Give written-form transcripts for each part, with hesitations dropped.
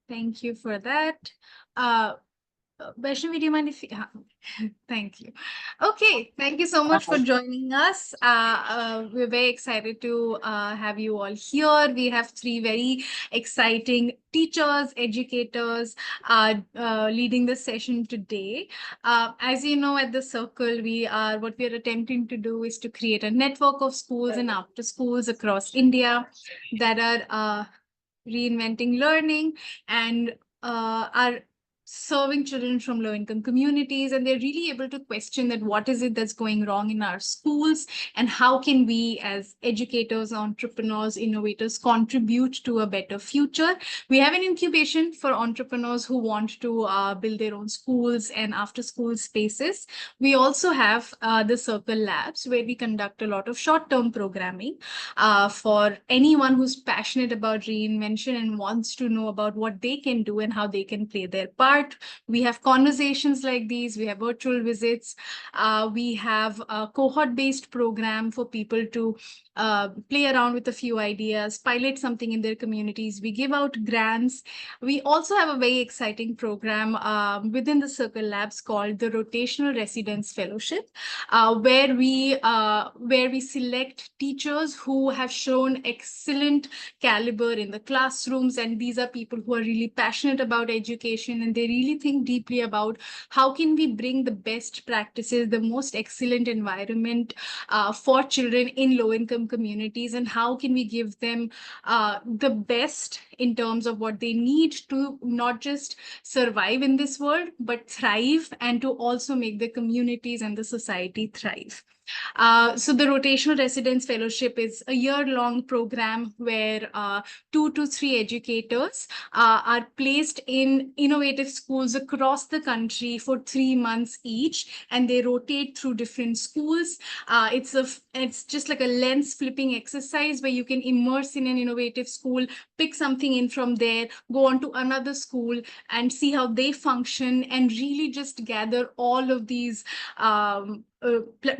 Thank you for that. Uh, Vaishnavi, do you mind if you... Thank you. Okay, thank you so much for joining us. We're very excited to have you all here. We have three very exciting teachers, educators leading the session today. As you know, at the Circle, what we are attempting to do is to create a network of schools and after schools across India that are reinventing learning and are serving children from low income communities, and they're really able to question that what is it that's going wrong in our schools, and how can we as educators, entrepreneurs, innovators contribute to a better future. We have an incubation for entrepreneurs who want to build their own schools and after school spaces. We also have the Circle Labs, where we conduct a lot of short term programming for anyone who's passionate about reinvention and wants to know about what they can do and how they can play their part. We have conversations like these, we have virtual visits, we have a cohort-based program for people to play around with a few ideas, pilot something in their communities. We give out grants. We also have a very exciting program within the Circle Labs called the Rotational Residence Fellowship, where we select teachers who have shown excellent caliber in the classrooms, and these are people who are really passionate about education, and they really think deeply about how can we bring the best practices, the most excellent environment for children in low income communities, and how can we give them the best in terms of what they need to not just survive in this world but thrive, and to also make the communities and the society thrive. So the Rotational Residence Fellowship is a year-long program where 2 to 3 educators are placed in innovative schools across the country for 3 months each, and they rotate through different schools. It's just like a lens flipping exercise where you can immerse in an innovative school, pick something in from there, go on to another school, and see how they function, and really just gather all of these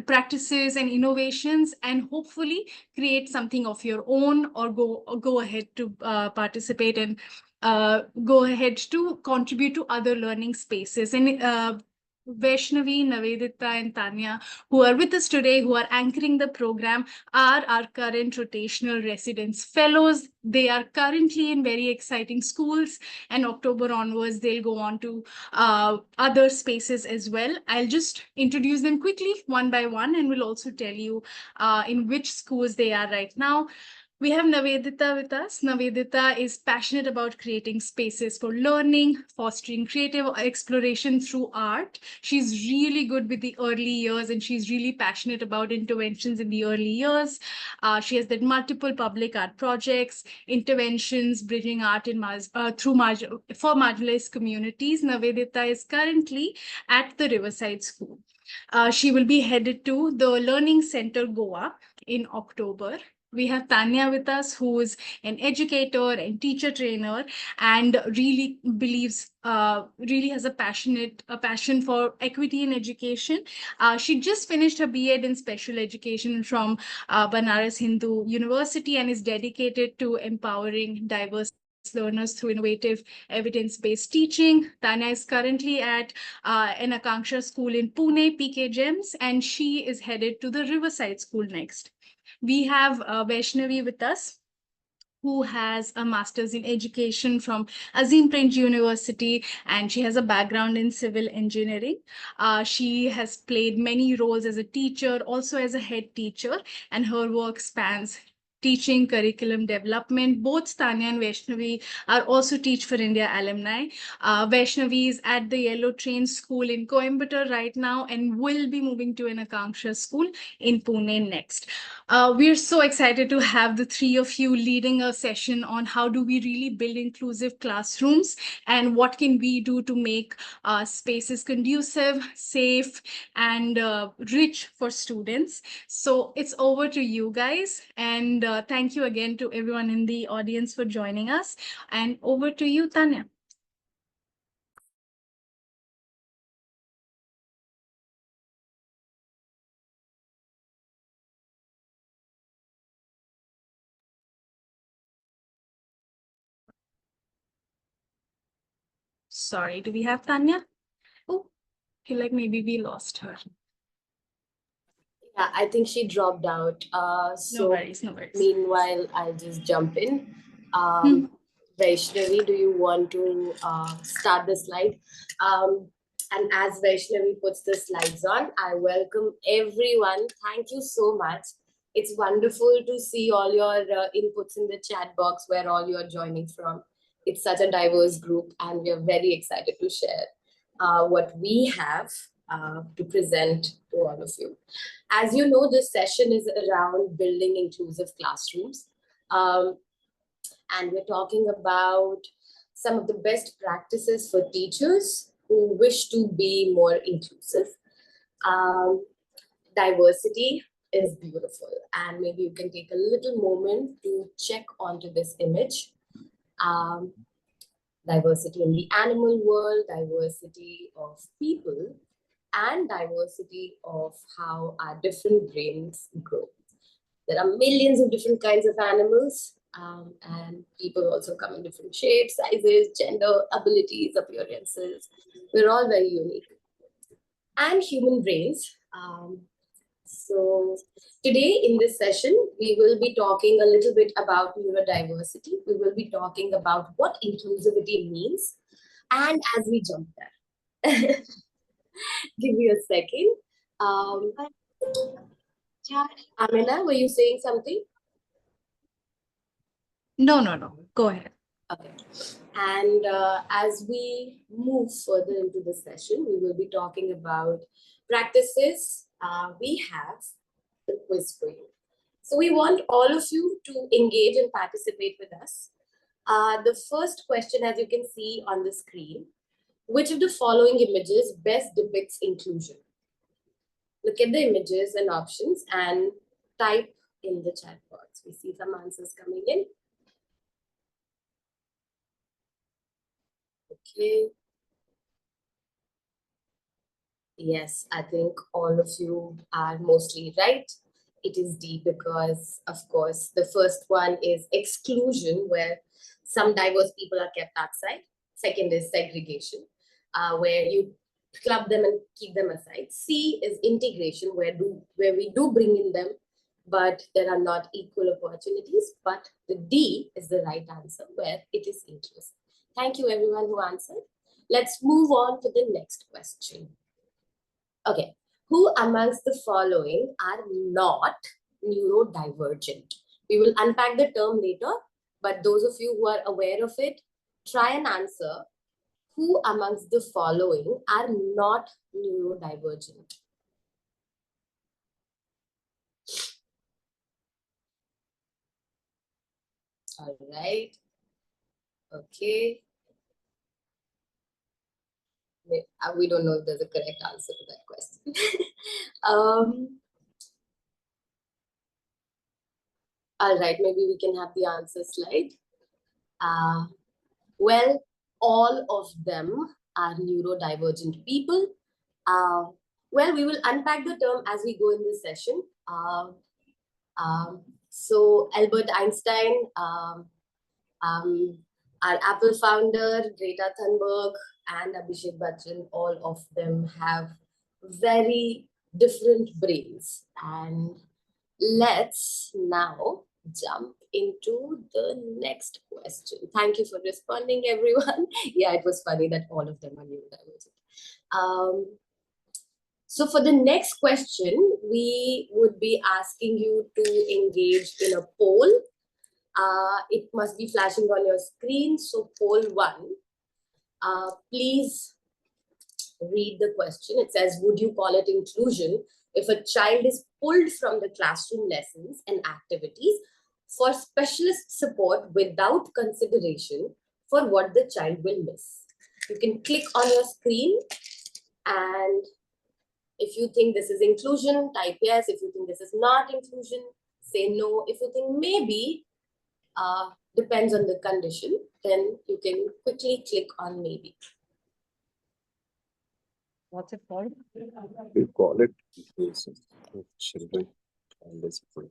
practices and innovations, and hopefully create something of your own, or go ahead to participate and go ahead to contribute to other learning spaces. And Vaishnavi, Navedita, and Tanya, who are with us today, who are anchoring the program, are our current rotational residence fellows. They are currently in very exciting schools, and October onwards, they'll go on to other spaces as well. I'll just introduce them quickly one by one, and we'll also tell you in which schools they are right now. We have Navedita with us. Navedita is passionate about creating spaces for learning, fostering creative exploration through art. She's really good with the early years, and she's really passionate about interventions in the early years. She has did multiple public art projects, interventions, bridging art for marginalized communities. Navedita is currently at the Riverside School. She will be headed to the Learning Center Goa in October. We have Tanya with us, who is an educator and teacher trainer, and really has a passion for equity in education. She just finished her B.Ed in special education from Banaras Hindu University, and is dedicated to empowering diverse learners through innovative evidence-based teaching. Tanya is currently at an Akanksha school in Pune, PK Gems, and she is headed to the Riverside School next. We have Vaishnavi with us, who has a master's in education from Azim Premji University, and she has a background in civil engineering. She has played many roles as a teacher, also as a head teacher, and her work spans teaching, curriculum development. Both Tanya and Vaishnavi are also Teach for India alumni. Vaishnavi is at the Yellow Train School in Coimbatore right now, and will be moving to an Akanksha school in Pune next. We're so excited to have the three of you leading a session on how do we really build inclusive classrooms, and what can we do to make spaces conducive, safe, and rich for students. So it's over to you guys. And thank you again to everyone in the audience for joining us. And over to you, Tanya. Sorry, do we have Tanya? Oh, feel like maybe we lost her. Yeah, I think she dropped out. No worries, no worries. Meanwhile, I'll just jump in. Vaishnavi, do you want to start the slide? And as Vaishnavi puts the slides on, I welcome everyone. Thank you so much. It's wonderful to see all your inputs in the chat box where all you are joining from. It's such a diverse group, and we are very excited to share what we have to present to all of you. As you know, this session is around building inclusive classrooms. And we're talking about some of the best practices for teachers who wish to be more inclusive. Diversity is beautiful, and maybe you can take a little moment to check onto this image. Diversity in the animal world, diversity of people, and diversity of how our different brains grow. There are millions of different kinds of animals, and people also come in different shapes, sizes, gender, abilities, appearances. We're all very unique. And human brains. So today in this session, we will be talking a little bit about neurodiversity. We will be talking about what inclusivity means. And as we jump there, give me a second. Amina, were you saying something? No. Go ahead. Okay. And as we move further into the session, we will be talking about practices we have the quiz for you. So we want all of you to engage and participate with us. The first question, as you can see on the screen, which of the following images best depicts inclusion? Look at the images and options and type in the chat box. We see some answers coming in. Okay. Yes, I think all of you are mostly right. It is D because, of course, the first one is exclusion, where some diverse people are kept outside. Second is segregation, where you club them and keep them aside. C is integration, where we do bring in them, but there are not equal opportunities. But the D is the right answer, where it is inclusive. Thank you, everyone who answered. Let's move on to the next question. Okay, who amongst the following are not neurodivergent? We will unpack the term later, but those of you who are aware of it, try and answer who amongst the following are not neurodivergent. All right. Okay. We don't know if there's a correct answer to that question. All right, maybe we can have the answer slide. Well, all of them are neurodivergent people. Well, we will unpack the term as we go in this session. So Albert Einstein, our Apple founder, Greta Thunberg, and Abhishek Bachchan, all of them have very different brains. And let's now jump into the next question. Thank you for responding, everyone. Yeah, it was funny that all of them are neurodivergent. So for the next question, we would be asking you to engage in a poll. It must be flashing on your screen. So poll 1, please read the question. It says, would you call it inclusion if a child is pulled from the classroom lessons and activities for specialist support without consideration for what the child will miss? You can click on your screen, and if you think this is inclusion, type yes. If you think this is not inclusion, say no. If you think maybe, depends on the condition, then you can quickly click on maybe. What's it called? We call it inclusive of children and discipline.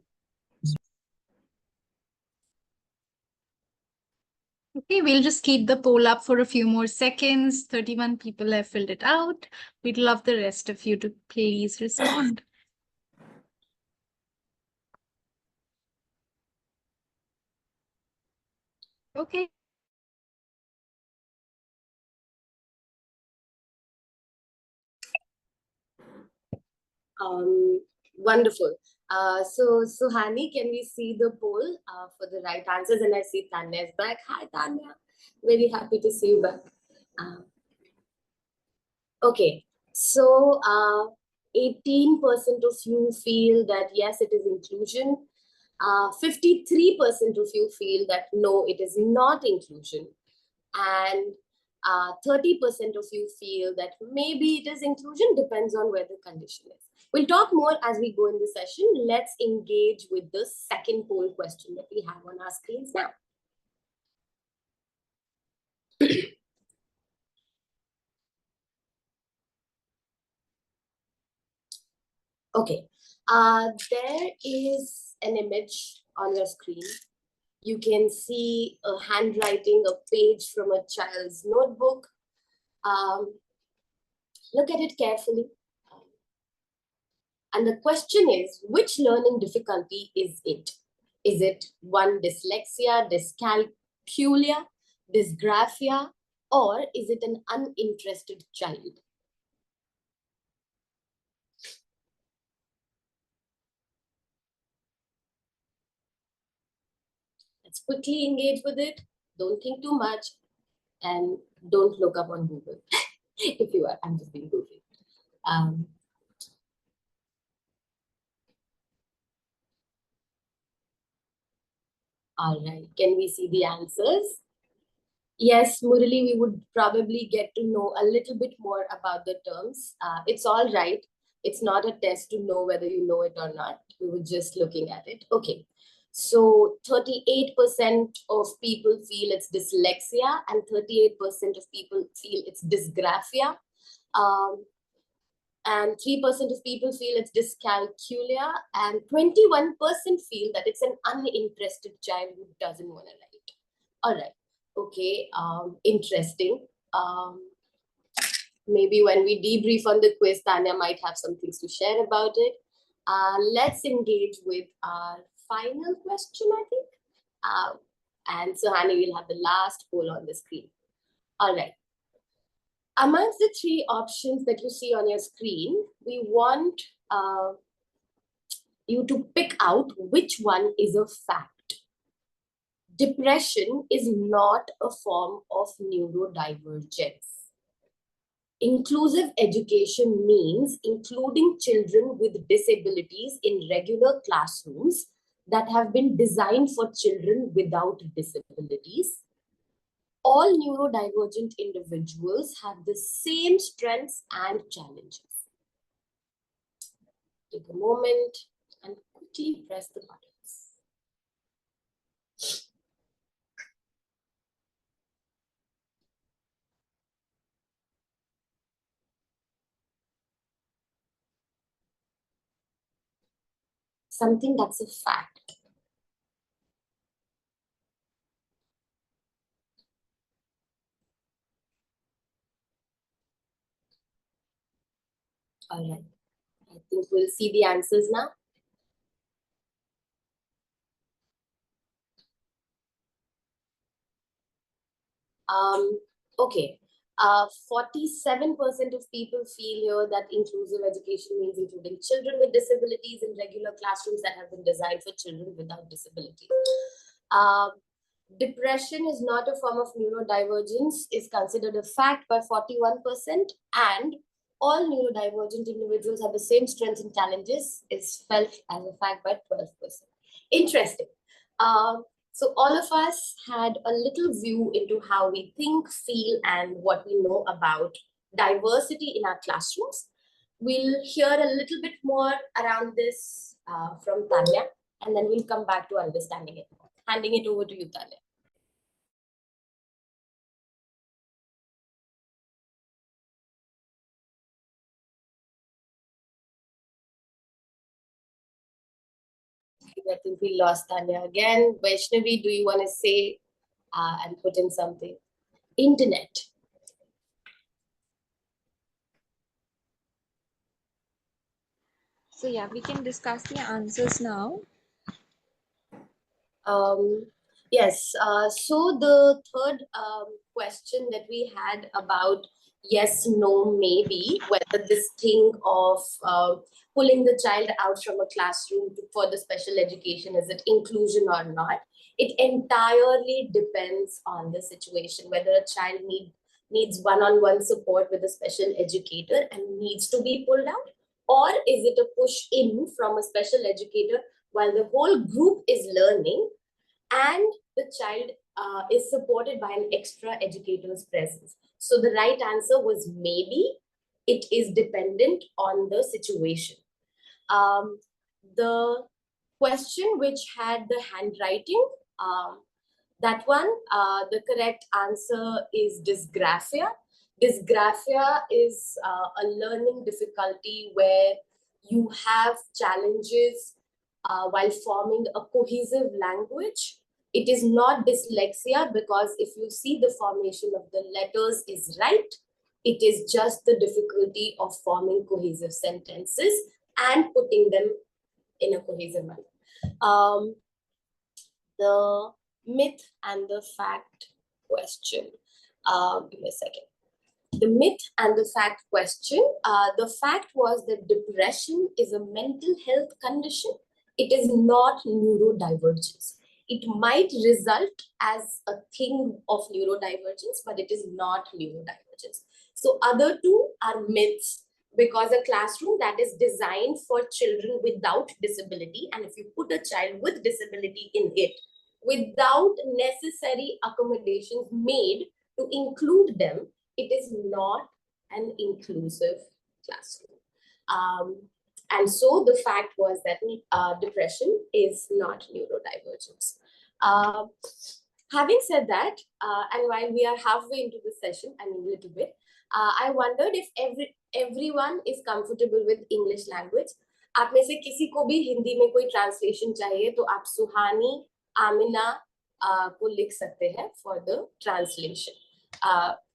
Okay, we'll just keep the poll up for a few more seconds. 31 people have filled it out. We'd love the rest of you to please respond. Okay. Wonderful. So Hani, can we see the poll for the right answers? And I see Tanya is back. Hi, Tanya. Very happy to see you back. Okay, so 18% of you feel that yes, it is inclusion. 53% of you feel that no, it is not inclusion. And 30% of you feel that maybe it is inclusion, depends on where the condition is. We'll talk more as we go in the session. Let's engage with the second poll question that we have on our screens now. Okay, there is an image on your screen. You can see a handwriting, a page from a child's notebook. Look at it carefully. And the question is, which learning difficulty is it? Is it one, dyslexia, dyscalculia, dysgraphia, or is it an uninterested child? Let's quickly engage with it. Don't think too much and don't look up on Google. If you are, I'm just being goofy. All right, can we see the answers? Yes, Murali, we would probably get to know a little bit more about the terms. It's all right. It's not a test to know whether you know it or not. We were just looking at it. Okay. So 38% of people feel it's dyslexia and 38% of people feel it's dysgraphia. And 3% of people feel it's dyscalculia and 21% feel that it's an uninterested child who doesn't want to write. All right. Okay, interesting. Maybe when we debrief on the quiz, Tanya might have some things to share about it. Let's engage with our final question, I think. And so, Hani, will have the last poll on the screen. All right. Amongst the three options that you see on your screen, we want you to pick out which one is a fact. Depression is not a form of neurodivergence. Inclusive education means including children with disabilities in regular classrooms that have been designed for children without disabilities. All neurodivergent individuals have the same strengths and challenges. Take a moment and quickly press the buttons. Something that's a fact. All right. I think we'll see the answers now. Okay. 47% of people feel here that inclusive education means including children with disabilities in regular classrooms that have been designed for children without disabilities. Depression is not a form of neurodivergence is considered a fact by 41%, and all neurodivergent individuals have the same strengths and challenges is felt as a fact by 12%. Interesting. So all of us had a little view into how we think, feel, and what we know about diversity in our classrooms. We'll hear a little bit more around this from Tanya, and then we'll come back to understanding it more. Handing it over to you, Tanya. I think we lost Tanya again. Vaishnavi, do you want to say and put in something. Internet. So yeah, we can discuss the answers now. Yes, so the third question that we had about yes, no, maybe, whether this thing of pulling the child out from a classroom for the special education, is it inclusion or not? It entirely depends on the situation, whether a child needs one-on-one support with a special educator and needs to be pulled out, or is it a push in from a special educator while the whole group is learning and the child is supported by an extra educator's presence. So the right answer was maybe. It is dependent on the situation. The question which had the handwriting, that one, the correct answer is dysgraphia. Dysgraphia is a learning difficulty where you have challenges while forming a cohesive language. It is not dyslexia because if you see the formation of the letters is right, it is just the difficulty of forming cohesive sentences and putting them in a cohesive manner. The myth and the fact question. Give me a second. The myth and the fact question. The fact was that depression is a mental health condition. It is not neurodivergence. It might result as a thing of neurodivergence, but it is not neurodivergence. So other two are myths, because a classroom that is designed for children without disability, and if you put a child with disability in it, without necessary accommodations made to include them, it is not an inclusive classroom. And so the fact was that depression is not neurodivergence. Having said that, and while we are halfway into the session, I mean a little bit, I wondered if everyone is comfortable with English language. आप में से किसी को भी हिंदी में कोई translation चाहिए तो आप सुहानी आमिना को लिख सकते हैं for the translation.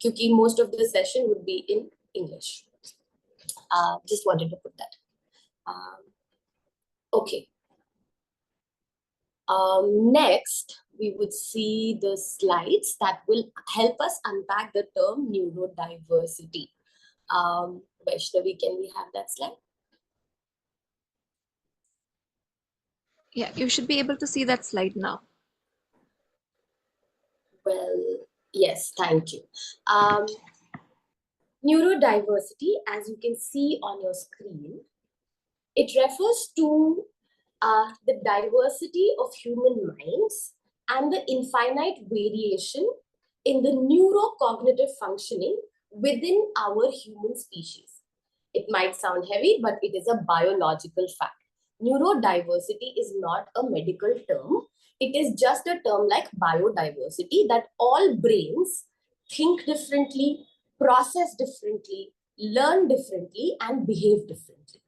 Kyuki most of the session would be in English. Just wanted to put that. Okay. Next, we would see the slides that will help us unpack the term neurodiversity. Vaishnavi, can we have that slide? Yeah, you should be able to see that slide now. Well, yes, thank you. Neurodiversity, as you can see on your screen, it refers to the diversity of human minds and the infinite variation in the neurocognitive functioning within our human species. It might sound heavy, but it is a biological fact. Neurodiversity is not a medical term. It is just a term like biodiversity, that all brains think differently, process differently, learn differently, and behave differently.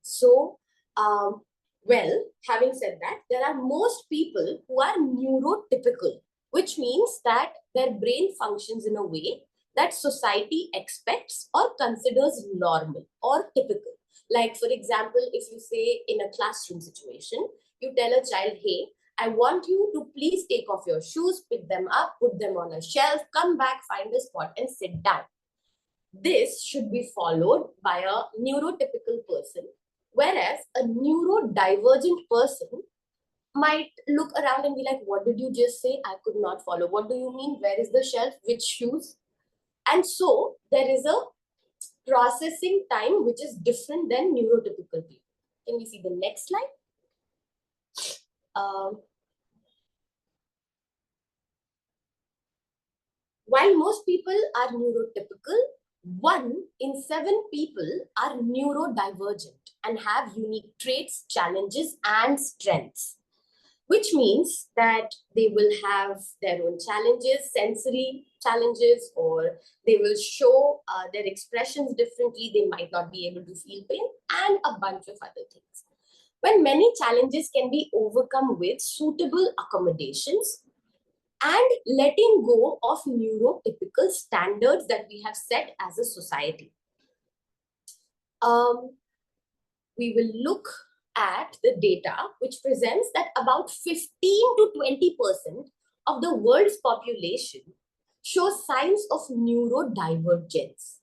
So, well, having said that, there are most people who are neurotypical, which means that their brain functions in a way that society expects or considers normal or typical. Like, for example, if you say in a classroom situation, you tell a child, hey, I want you to please take off your shoes, pick them up, put them on a shelf, come back, find a spot and sit down. This should be followed by a neurotypical person, whereas a neurodivergent person might look around and be like, what did you just say? I could not follow. What do you mean? Where is the shelf? Which shoes? And so there is a processing time which is different than neurotypical people. Can we see the next slide? While most people are neurotypical, 1 in 7 people are neurodivergent and have unique traits, challenges, and strengths, which means that they will have their own challenges, sensory challenges, or they will show their expressions differently. They might not be able to feel pain, and a bunch of other things. When many challenges can be overcome with suitable accommodations, and letting go of neurotypical standards that we have set as a society. We will look at the data which presents that about 15 to 20% of the world's population shows signs of neurodivergence,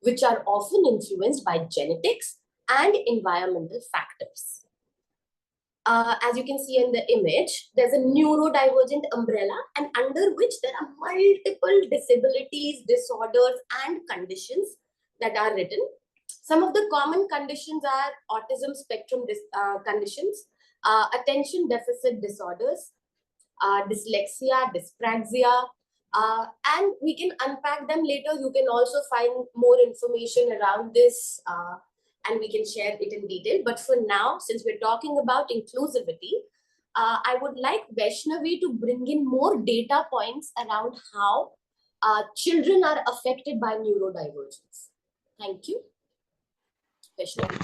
which are often influenced by genetics and environmental factors. As you can see in the image, there's a neurodivergent umbrella, and under which there are multiple disabilities, disorders, and conditions that are written. Some of the common conditions are autism spectrum conditions, attention deficit disorders, dyslexia, dyspraxia, and we can unpack them later. You can also find more information around this and we can share it in detail. But for now, since we're talking about inclusivity, I would like Vaishnavi to bring in more data points around how children are affected by neurodivergence. Thank you. Vaishnavi.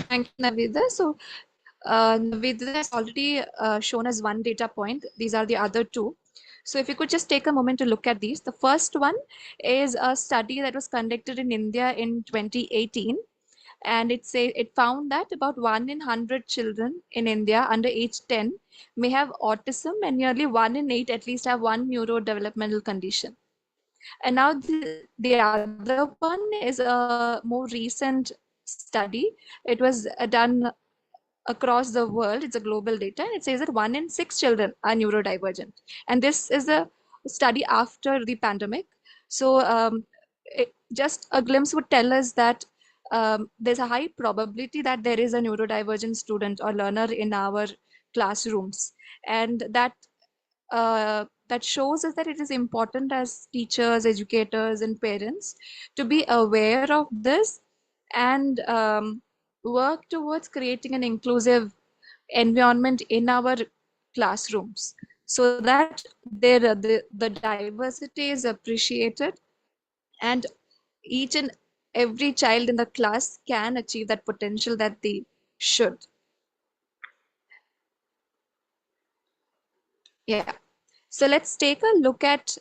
Thank you, Navedita. So, Navedita has already shown us one data point. These are the other two. So, if you could just take a moment to look at these. The first one is a study that was conducted in India in 2018. And it found that about 1 in 100 children in India under age 10 may have autism, and nearly 1 in 8 at least have one neurodevelopmental condition. And now the other one is a more recent study. It was done across the world. It's a global data, and it says that 1 in 6 children are neurodivergent. And this is a study after the pandemic. So just a glimpse would tell us that there's a high probability that there is a neurodivergent student or learner in our classrooms. And that shows us that it is important as teachers, educators, and parents to be aware of this and work towards creating an inclusive environment in our classrooms so that the diversity is appreciated and each and every child in the class can achieve that potential that they should. Yeah. So let's take a look at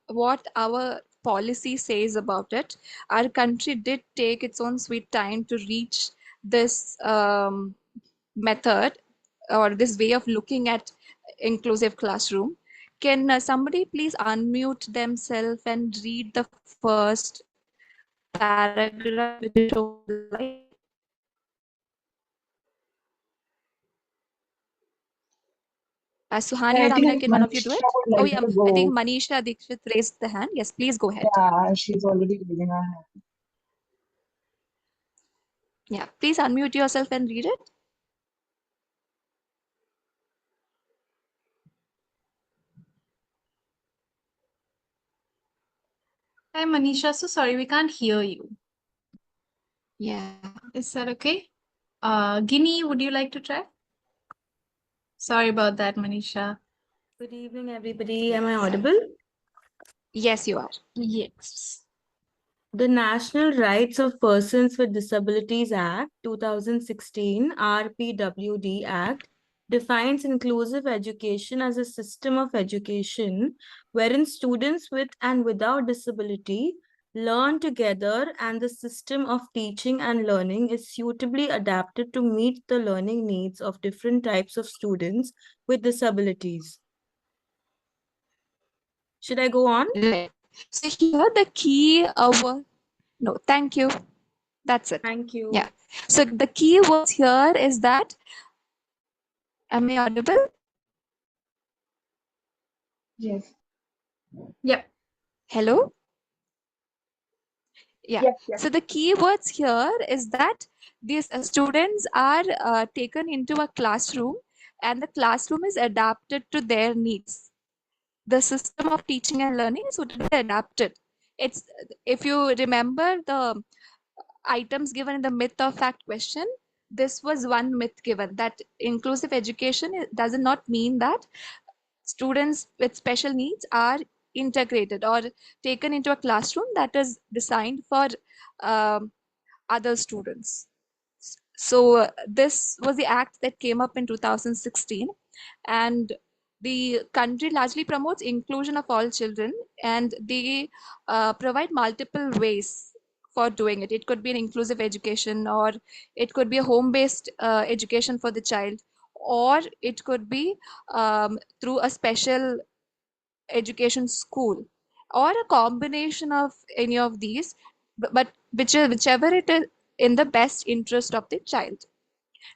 what our policy says about it. Our country did take its own sweet time to reach this method or this way of looking at inclusive classroom. Can somebody please unmute themselves and read the first paragraph which is shown on the slide? Suhani or I Amina, think can one of you do Manisha it? would Oh, like yeah, to I think go. Manisha Dikshit raised the hand. Yes, please go ahead. Yeah, she's already raising her hand. Yeah, please unmute yourself and read it. Hi, Manisha. So sorry, we can't hear you. Yeah. Is that okay? Guinea, would you like to try? Sorry about that, Manisha. Good evening, everybody. Am I audible? Yes, you are. Yes. The National Rights of Persons with Disabilities Act 2016, RPWD Act, defines inclusive education as a system of education wherein students with and without disability learn together and the system of teaching and learning is suitably adapted to meet the learning needs of different types of students with disabilities. Should I go on? Right. So here the key no, thank you. That's it. Thank you. Yeah. So the key words here is that, am I audible? Yes. Yep. Hello? Yeah. Yes, yes. So the key words here is that these students are taken into a classroom and the classroom is adapted to their needs. The system of teaching and learning is suitably adapted. It's, if you remember the items given in the myth or fact question, this was one myth given, that inclusive education does not mean that students with special needs are integrated or taken into a classroom that is designed for um, other students. So this was the act that came up in 2016, and the country largely promotes inclusion of all children, and they provide multiple ways for doing it. It could be an inclusive education, or it could be a home-based education for the child, or it could be through a special education school, or a combination of any of these, but whichever it is in the best interest of the child.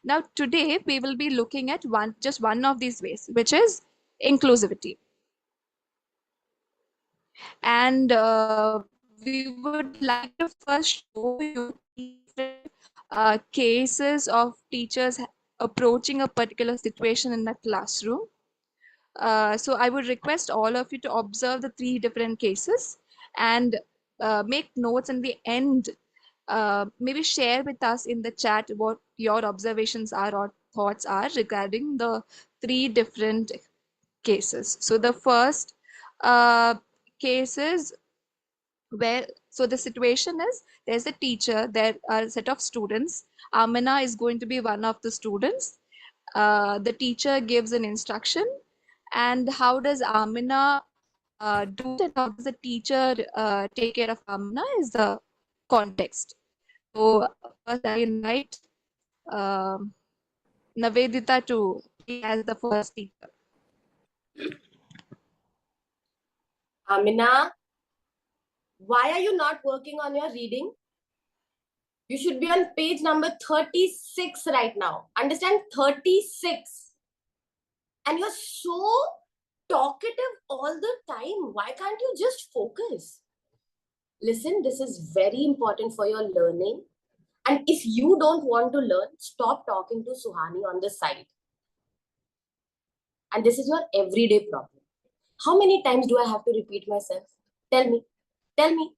Now, today we will be looking at just one of these ways, which is inclusivity. And we would like to first show you three different cases of teachers approaching a particular situation in the classroom. So I would request all of you to observe the three different cases and make notes in the end. Maybe share with us in the chat what your observations are or thoughts are regarding the three different cases. So the first case is where, so the situation is, there's a teacher, there are a set of students. Amina is going to be one of the students. The teacher gives an instruction, and how does Amina do it, and how does the teacher take care of Amina is the context. So first I invite um Navedita to be as the first teacher. Amina, why are you not working on your reading? You should be on page number 36 right now. Understand? 36. And you're so talkative all the time. Why can't you just focus? Listen, this is very important for your learning. And if you don't want to learn, stop talking to Suhani on the side. And this is your everyday problem. How many times do I have to repeat myself? Tell me. Tell me.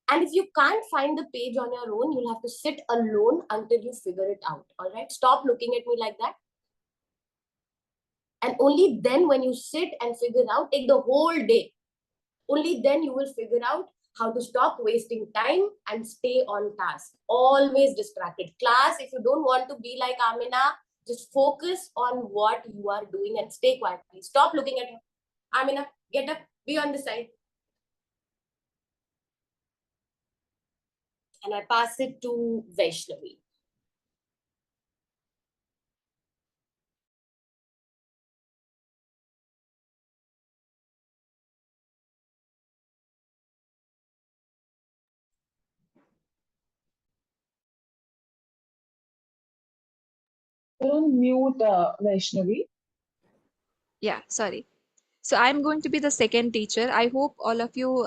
And if you can't find the page on your own, you'll have to sit alone until you figure it out. All right? Stop looking at me like that. And only then, when you sit and figure out, take the whole day. Only then you will figure out how to stop wasting time and stay on task. Always distracted. Class, if you don't want to be like Amina, just focus on what you are doing and stay quiet. Please stop looking at her. Amina, get up, be on the side. And I pass it to Vaishnavi. You're on mute, Vaishnavi. Yeah, sorry. So I'm going to be the second teacher. I hope all of you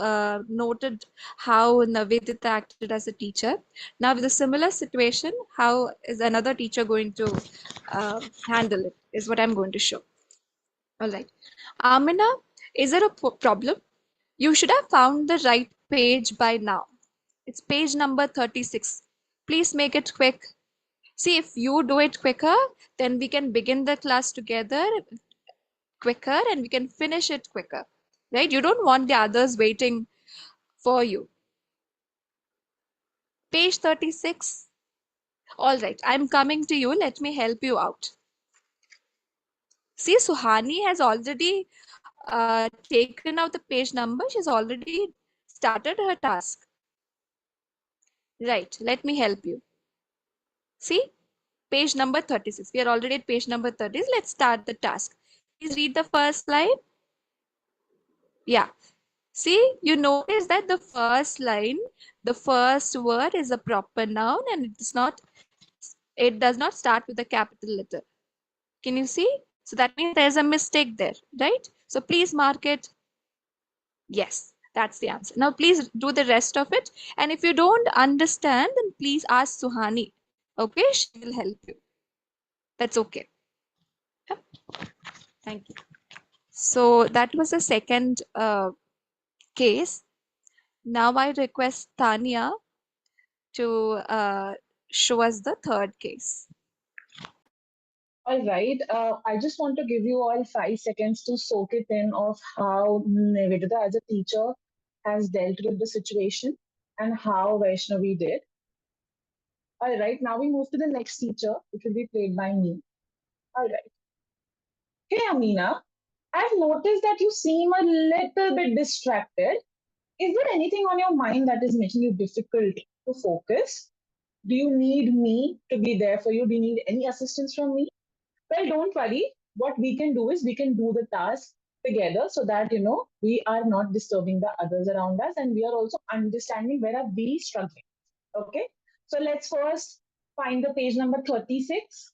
noted how Navedita acted as a teacher. Now, with a similar situation, how is another teacher going to handle it, is what I'm going to show. All right. Amina, is there a problem? You should have found the right page by now. It's page number 36. Please make it quick. See, if you do it quicker, then we can begin the class together quicker and we can finish it quicker, right? You don't want the others waiting for you. Page 36. All right, I'm coming to you. Let me help you out. See, Suhani has already taken out the page number. She's already started her task. Right, let me help you. See, page number 36. We are already at page number 30. Let's start the task. Please read the first line. Yeah. See, you notice that the first line, the first word is a proper noun, and it does not start with a capital letter. Can you see? So that means there's a mistake there, right? So please mark it. Yes, that's the answer. Now please do the rest of it. And if you don't understand, then please ask Suhani. Okay, she will help you. That's okay. Yeah. Thank you. So that was the second case. Now I request Tanya to show us the third case. All right. I just want to give you all 5 seconds to soak it in of how Navedita as a teacher has dealt with the situation and how Vaishnavi did. All right. Now we move to the next teacher, which will be played by me. All right. Hey Amina, I've noticed that you seem a little bit distracted. Is there anything on your mind that is making you difficult to focus? Do you need me to be there for you? Do you need any assistance from me? Well, don't worry. What we can do is we can do the task together so that we are not disturbing the others around us, and we are also understanding where are we struggling. Okay. So let's first find the page number 36.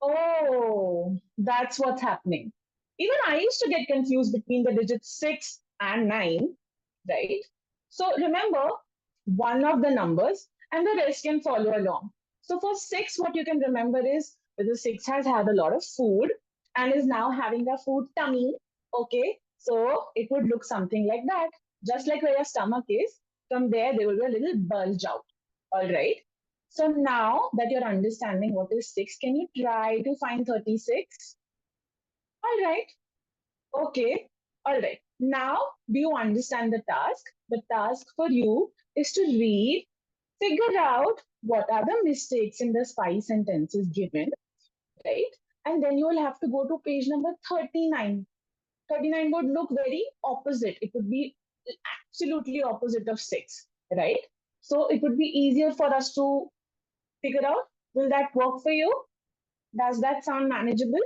Oh, that's what's happening. Even I used to get confused between the digits 6 and 9, right? So remember one of the numbers and the rest can follow along. So for 6, what you can remember is that the 6 has had a lot of food and is now having a food tummy. Okay, so it would look something like that. Just like where your stomach is, from there will be a little bulge out. All right. So now that you're understanding what is 6, can you try to find 36? All right. Okay. All right. Now, do you understand the task? The task for you is to read, figure out what are the mistakes in the 5 sentences given, right? And then you will have to go to page number 39. 39 would look very opposite. It would be absolutely opposite of 6, right? So it would be easier for us to figure out. Will that work for you? Does that sound manageable?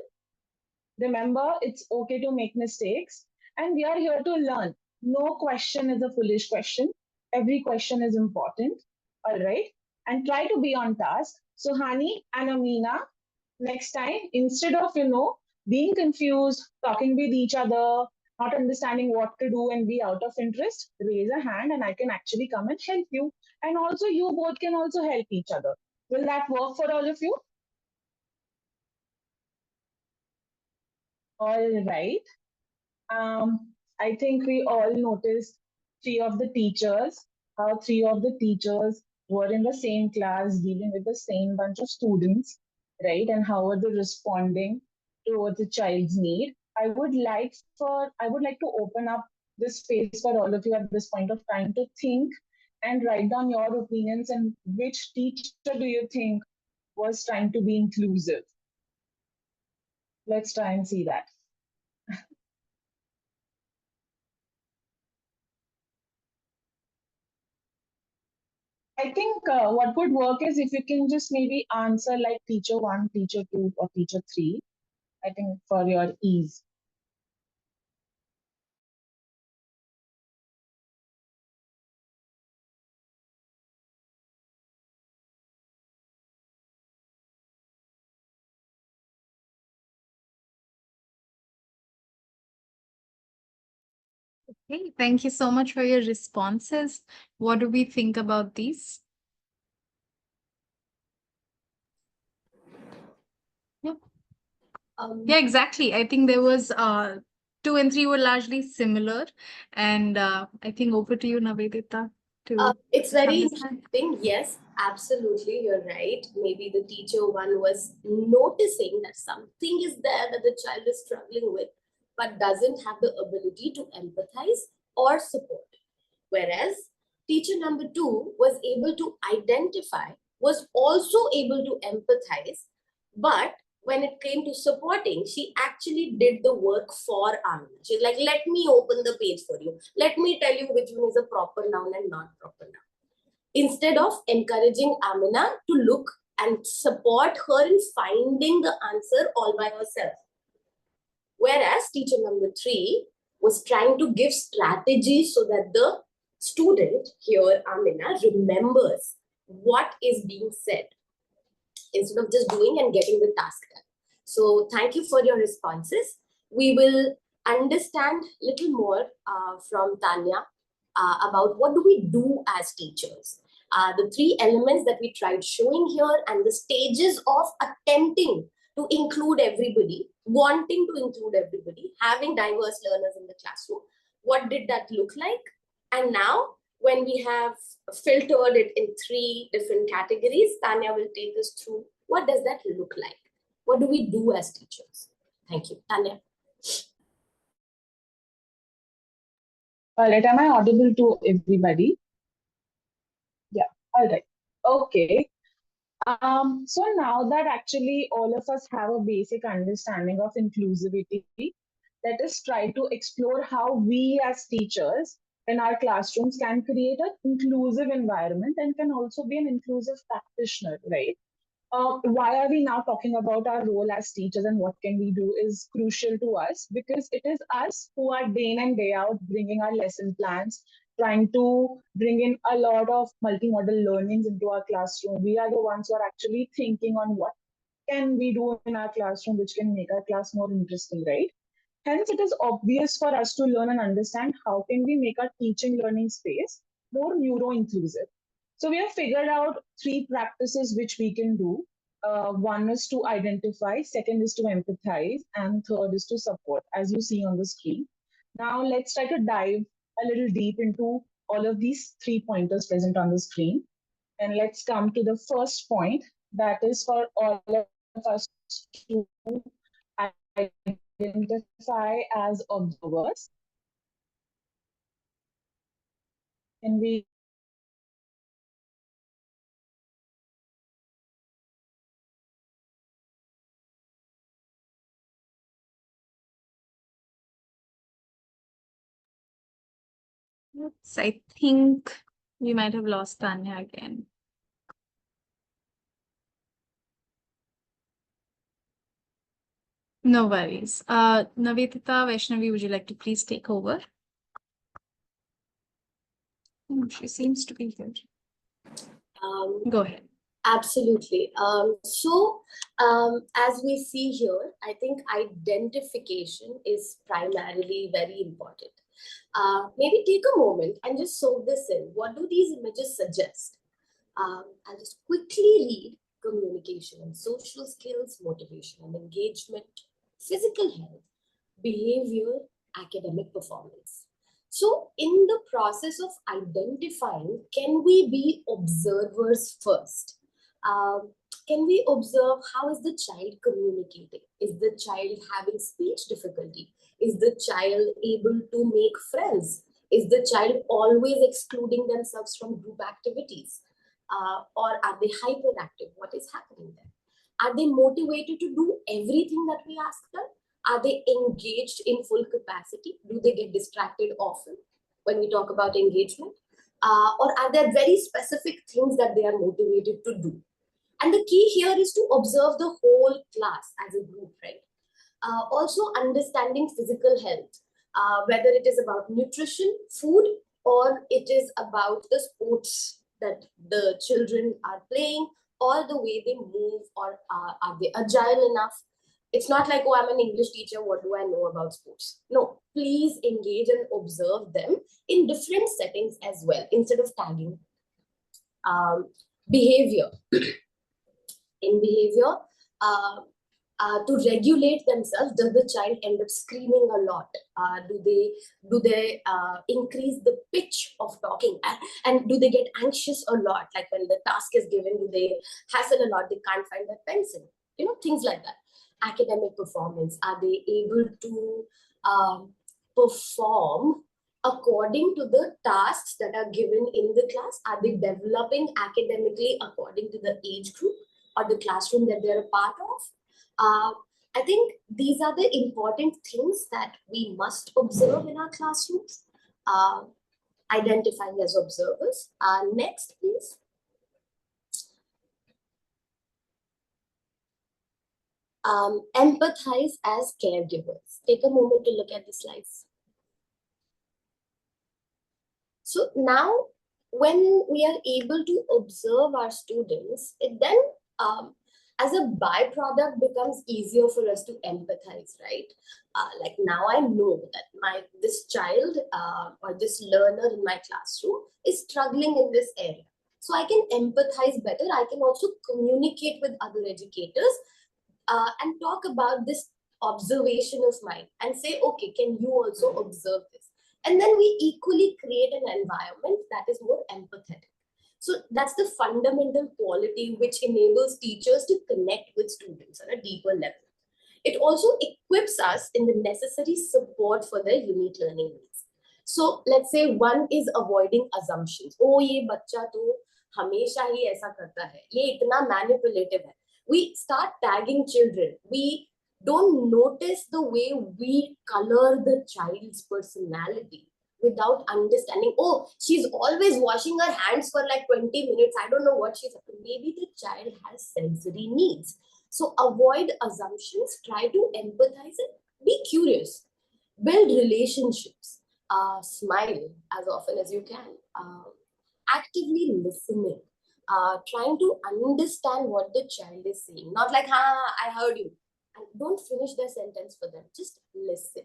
Remember, it's okay to make mistakes, and we are here to learn. No question is a foolish question. Every question is important. All right. And try to be on task. So, Hani and Amina, next time, instead of, being confused, talking with each other, not understanding what to do, and be out of interest, raise a hand and I can actually come and help you. And also, you both can also help each other. Will that work for all of you? All right. I think we all noticed three of the teachers, how three of the teachers were in the same class dealing with the same bunch of students, right? And how are they responding towards the child's need? I would like to open up this space for all of you at this point of time to think and write down your opinions and which teacher do you think was trying to be inclusive? Let's try and see that. I think what would work is if you can just maybe answer like teacher 1, teacher 2, or teacher 3. I think for your ease. Okay, thank you so much for your responses. What do we think about these? Yeah. Yeah, exactly. I think there was 2 and 3 were largely similar. And I think over to you, Navedita, to It's very understand. interesting. Yes, absolutely. You're right. Maybe the teacher one was noticing that something is there that the child is struggling with, but doesn't have the ability to empathize or support. Whereas teacher number 2 was able to identify, was also able to empathize, but when it came to supporting, she actually did the work for Amina. She's like, let me open the page for you. Let me tell you which one is a proper noun and not proper noun. Instead of encouraging Amina to look and support her in finding the answer all by herself. Whereas teacher number 3 was trying to give strategies so that the student, here Amina, remembers what is being said instead of just doing and getting the task done. So thank you for your responses. We will understand a little more from Tanya about what do we do as teachers. The 3 elements that we tried showing here and the stages of attempting to include everybody, wanting to include everybody, having diverse learners in the classroom. What did that look like? And now, when we have filtered it in 3 different categories, Tanya will take us through what does that look like? What do we do as teachers? Thank you. Tanya. All right. Am I audible to everybody? Yeah. All right. Okay. So now that actually all of us have a basic understanding of inclusivity, let us try to explore how we as teachers in our classrooms can create an inclusive environment and can also be an inclusive practitioner, right? Why are we now talking about our role as teachers and what can we do is crucial to us because it is us who are day in and day out bringing our lesson plans, trying to bring in a lot of multimodal learnings into our classroom. We are the ones who are actually thinking on what can we do in our classroom which can make our class more interesting, right? Hence, it is obvious for us to learn and understand how can we make our teaching learning space more neuro-inclusive. So we have figured out three practices which we can do. One is to identify, second is to empathize, and third is to support, as you see on the screen. Now let's try to dive a little deep into all of these 3 pointers present on the screen. And let's come to the first point, that is for all of us to identify as observers. And we I think we might have lost Tanya again. No worries. Navedita, Vaishnavi, would you like to please take over? She seems to be here. Go ahead. Absolutely. As we see here, I think identification is primarily very important. Maybe take a moment and just soak this in. What do these images suggest? I'll just quickly read: communication and social skills, motivation and engagement, physical health, behavior, academic performance. So, in the process of identifying, can we be observers first? Can we observe how is the child communicating? Is the child having speech difficulty? Is the child able to make friends? Is the child always excluding themselves from group activities? Or are they hyperactive? What is happening there? Are they motivated to do everything that we ask them? Are they engaged in full capacity? Do they get distracted often when we talk about engagement? Or are there very specific things that they are motivated to do? And the key here is to observe the whole class as a group, right? Also understanding physical health, whether it is about nutrition, food, or it is about the sports that the children are playing, or the way they move, or are they agile enough? It's not like, oh, I'm an English teacher, what do I know about sports? No, please engage and observe them in different settings as well, instead of tagging. Behavior. In behavior, to regulate themselves, does the child end up screaming a lot? Do they increase the pitch of talking, and do they get anxious a lot? Like when the task is given, do they hassle a lot? They can't find their pencil. Things like that. Academic performance. Are they able to perform according to the tasks that are given in the class? Are they developing academically according to the age group or the classroom that they're a part of? I think these are the important things that we must observe in our classrooms, identifying as observers. Next, please. Empathize as caregivers. Take a moment to look at the slides. So now, when we are able to observe our students, it then, as a byproduct, becomes easier for us to empathize, right? Like now I know that this child or this learner in my classroom is struggling in this area. So I can empathize better. I can also communicate with other educators and talk about this observation of mine and say, okay, can you also observe this? And then we equally create an environment that is more empathetic. So that's the fundamental quality which enables teachers to connect with students on a deeper level. It also equips us in the necessary support for their unique learning needs. So let's say one is avoiding assumptions. Oh, ye bacha to हमेशा ही ऐसा करता है, ये इतना manipulative है. We start tagging children. We don't notice the way we color the child's personality without understanding. Oh, she's always washing her hands for like 20 minutes. I don't know what she's. Maybe the child has sensory needs. So avoid assumptions, try to empathize and be curious. Build relationships. Smile as often as you can. Actively listening. Trying to understand what the child is saying. Not like, ha, I heard you. And don't finish their sentence for them. Just listen.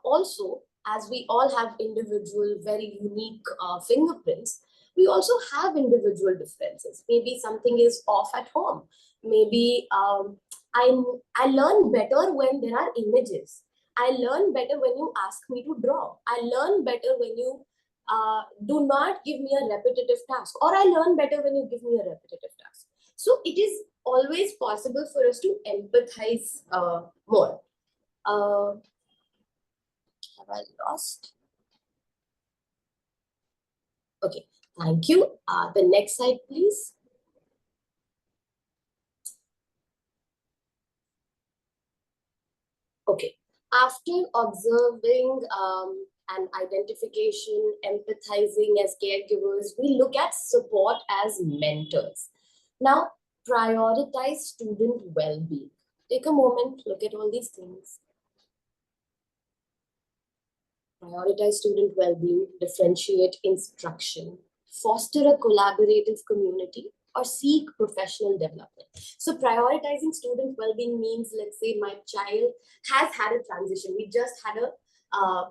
Also, as we all have individual, very unique fingerprints, we also have individual differences. Maybe something is off at home. Maybe I learn better when there are images. I learn better when you ask me to draw. I learn better when you do not give me a repetitive task, or I learn better when you give me a repetitive task. So it is always possible for us to empathize more. Have I lost? Okay, thank you. The next slide, please. Okay, after observing and identification, empathizing as caregivers, we look at support as mentors. Now, prioritize student well-being. Take a moment, look at all these things. Prioritize student well-being, differentiate instruction, foster a collaborative community, or seek professional development. So prioritizing student well-being means, let's say my child has had a transition. We just had a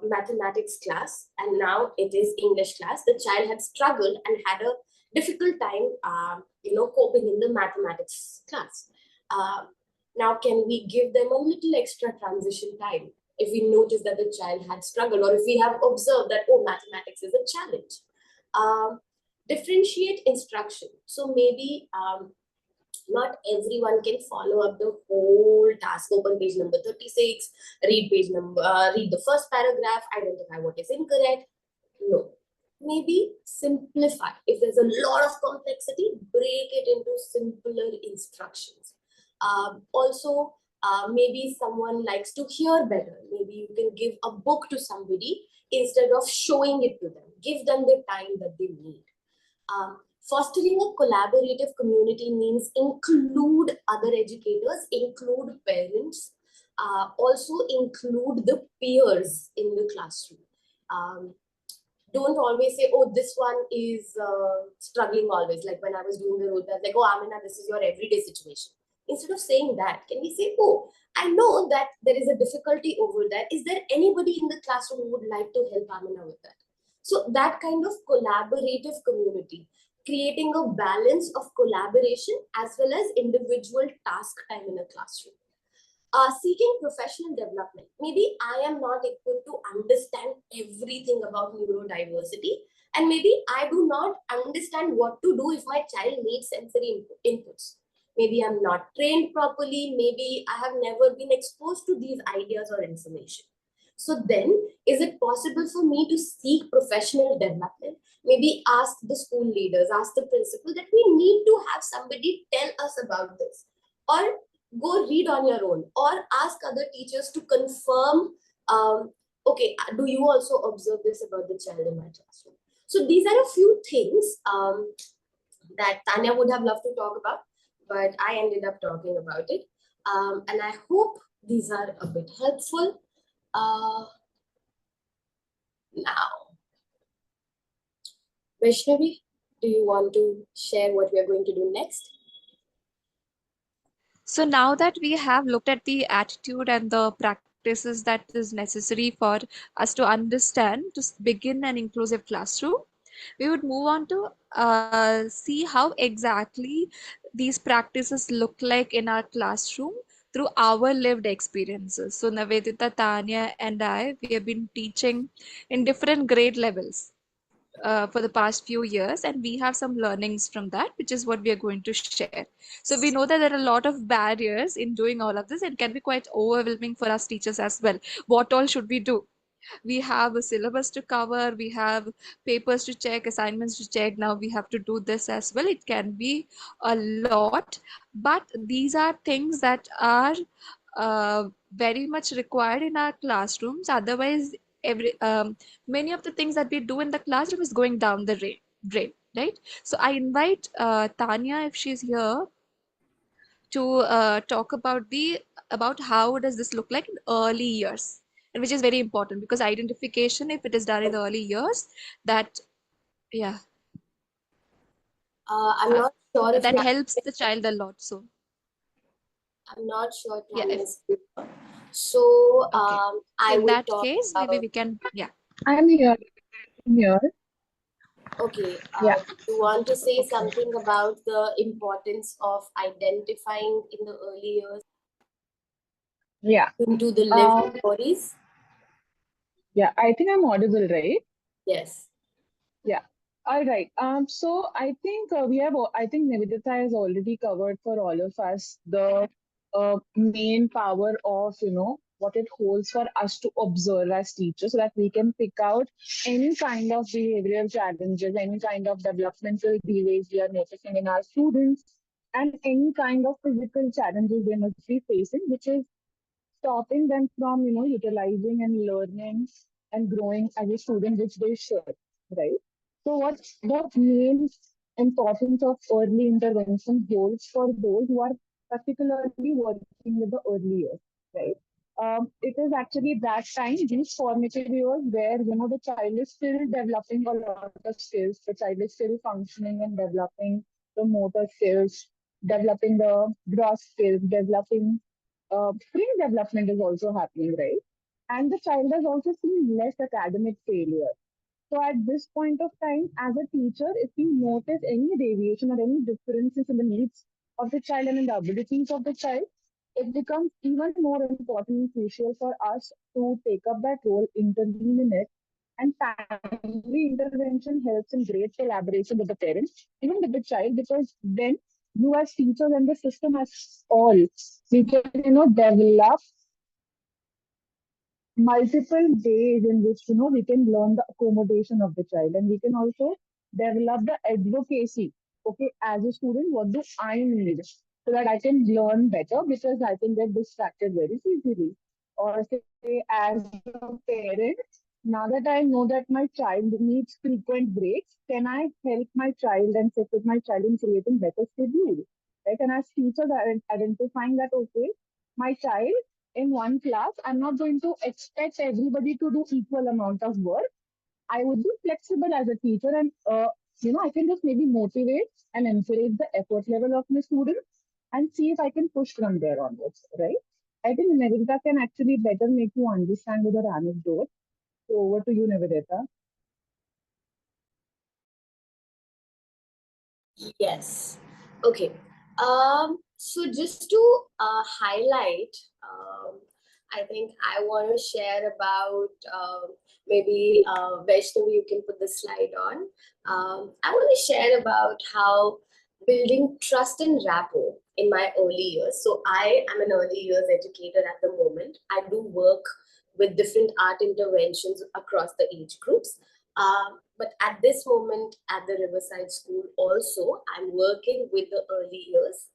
mathematics class and now it is English class. The child had struggled and had a difficult time, coping in the mathematics class. Now, can we give them a little extra transition time if we notice that the child had struggled, or if we have observed that, oh, mathematics is a challenge? Differentiate instruction. So maybe not everyone can follow up the whole task. Open page number 36, read the first paragraph, identify what is incorrect. No. Maybe simplify. If there's a lot of complexity, break it into simpler instructions. Also, maybe someone likes to hear better. Maybe you can give a book to somebody instead of showing it to them. Give them the time that they need. Fostering a collaborative community means include other educators, include parents, also include the peers in the classroom. Don't always say, oh, this one is struggling always. Like when I was doing the road, I was like, oh, Amina, this is your everyday situation. Instead of saying that, can we say, oh, I know that there is a difficulty over that. Is there anybody in the classroom who would like to help Amina with that? So that kind of collaborative community, creating a balance of collaboration as well as individual task time in a classroom. Seeking professional development. Maybe I am not equipped to understand everything about neurodiversity, and maybe I do not understand what to do if my child needs sensory inputs. Maybe I'm not trained properly. Maybe I have never been exposed to these ideas or information. So then, is it possible for me to seek professional development? Maybe ask the school leaders, ask the principal that we need to have somebody tell us about this. Or go read on your own, or ask other teachers to confirm, okay, do you also observe this about the child in my classroom? So these are a few things that Tanya would have loved to talk about, but I ended up talking about it. And I hope these are a bit helpful. Now, Vaishnavi, do you want to share what we are going to do next? So now that we have looked at the attitude and the practices that is necessary for us to understand to begin an inclusive classroom, we would move on to see how exactly these practices look like in our classroom through our lived experiences. So Navedita, Tanya, and I, we have been teaching in different grade levels for the past few years, and we have some learnings from that, which is what we are going to share. So we know that there are a lot of barriers in doing all of this, and can be quite overwhelming for us teachers as well. What all should we do? We have a syllabus to cover, we have papers to check, assignments to check. Now we have to do this as well. It can be a lot, but these are things that are very much required in our classrooms. Otherwise, many of the things that we do in the classroom is going down the drain, right? So I invite Tanya, if she's here, to talk about how does this look like in early years, and which is very important because identification, if it is done in the early years, that yeah, I'm not sure if that Tanya, helps the child a lot. So I'm not sure yeah, Tanya if is here. So okay, so I in would that talk case, maybe about, we can, yeah, I'm here. I'm here. okay, Yeah. do you want to say okay, something about the importance of identifying in the early years Yeah. into the lived Um, stories? yeah. I think I'm audible, right? Yes. Yeah. All right. So I think I think Navedita has already covered for all of us the main power of, what it holds for us to observe as teachers so that we can pick out any kind of behavioral challenges, any kind of developmental delays we are noticing in our students, and any kind of physical challenges they must be facing, which is stopping them from, utilizing and learning and growing as a student, which they should, right? So what's the main importance of early intervention holds for those who are particularly working with the early years, right? It is actually that time, these formative years, where the child is still developing a lot of skills, the child is still functioning and developing the motor skills, developing the gross skills, developing brain development is also happening, right? And the child has also seen less academic failure. So at this point of time, as a teacher, if we notice any deviation or any differences in the needs of the child and in the abilities of the child, it becomes even more important and crucial for us to take up that role, intervene in it, and timely intervention helps in great collaboration with the parents, even with the child, because then you as teachers and the system as all, we can, develop multiple ways in which we can learn the accommodation of the child, and we can also develop the advocacy. Okay, as a student, what do I need so that I can learn better, because I can get distracted very easily. Or say, as a parent, now that I know that my child needs frequent breaks, can I help my child and sit with my child in creating better schedule, right? And as teachers are identifying that, okay, my child in one class, I'm not going to expect everybody to do equal amount of work. I would be flexible as a teacher, and I can just maybe motivate and encourage the effort level of my students and see if I can push from there onwards, right? I think Navedita can actually better make you understand with her anecdote. So over to you, Navedita. Yes. Okay. So just to highlight, I think I want to share about maybe Vaishnavi, you can put the slide on. I want to share about how building trust and rapport in my early years. So I am an early years educator at the moment. I do work with different art interventions across the age groups. But at this moment at the Riverside School also, I'm working with the early years,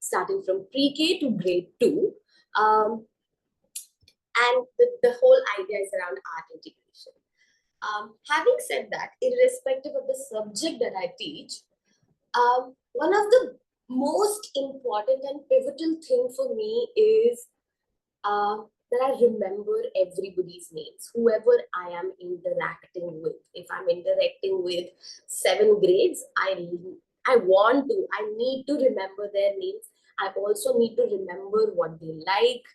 starting from pre-K to grade 2. Um, and the whole idea is around art integration. Having said that, irrespective of the subject that I teach, one of the most important and pivotal thing for me is that I remember everybody's names, whoever I am interacting with. If I'm interacting with 7 grades, I need to remember their names. I also need to remember what they like.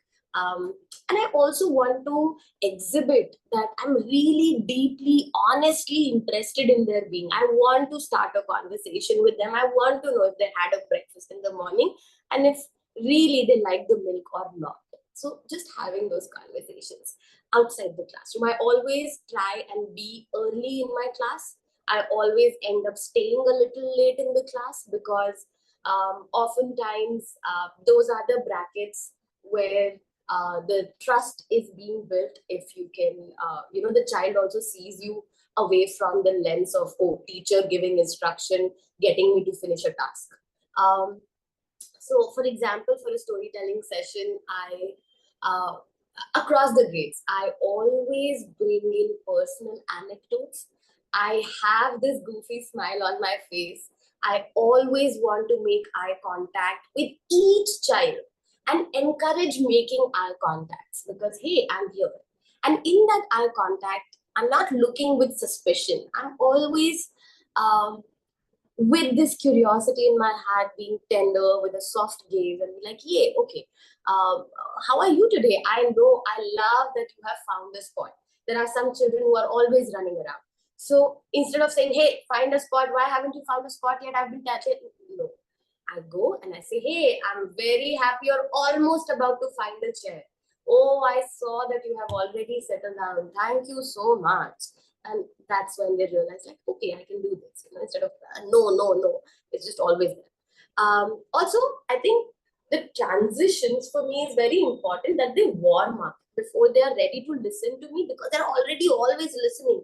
And I also want to exhibit that I'm really deeply, honestly interested in their being. I want to start a conversation with them. I want to know if they had a breakfast in the morning and if really they like the milk or not. So just having those conversations outside the classroom. I always try and be early in my class. I always end up staying a little late in the class because oftentimes those are the brackets where The trust is being built if you can, the child also sees you away from the lens of, oh, teacher giving instruction, getting me to finish a task. So, for example, for a storytelling session, across the grades, I always bring in personal anecdotes. I have this goofy smile on my face. I always want to make eye contact with each child and encourage making eye contacts because, hey, I'm here. And in that eye contact, I'm not looking with suspicion. I'm always with this curiosity in my heart, being tender with a soft gaze and be like, yeah, okay, how are you today? I know, I love that you have found a spot. There are some children who are always running around. So instead of saying, hey, find a spot, why haven't you found a spot yet? I've been touching. No, I go and I say, hey, I'm very happy you're almost about to find a chair. Oh, I saw that you have already settled down. Thank you so much. And that's when they realize, like, okay, I can do this, instead of no, it's just always there. Also, I think the transitions for me is very important, that they warm up before they are ready to listen to me, because they're already always listening.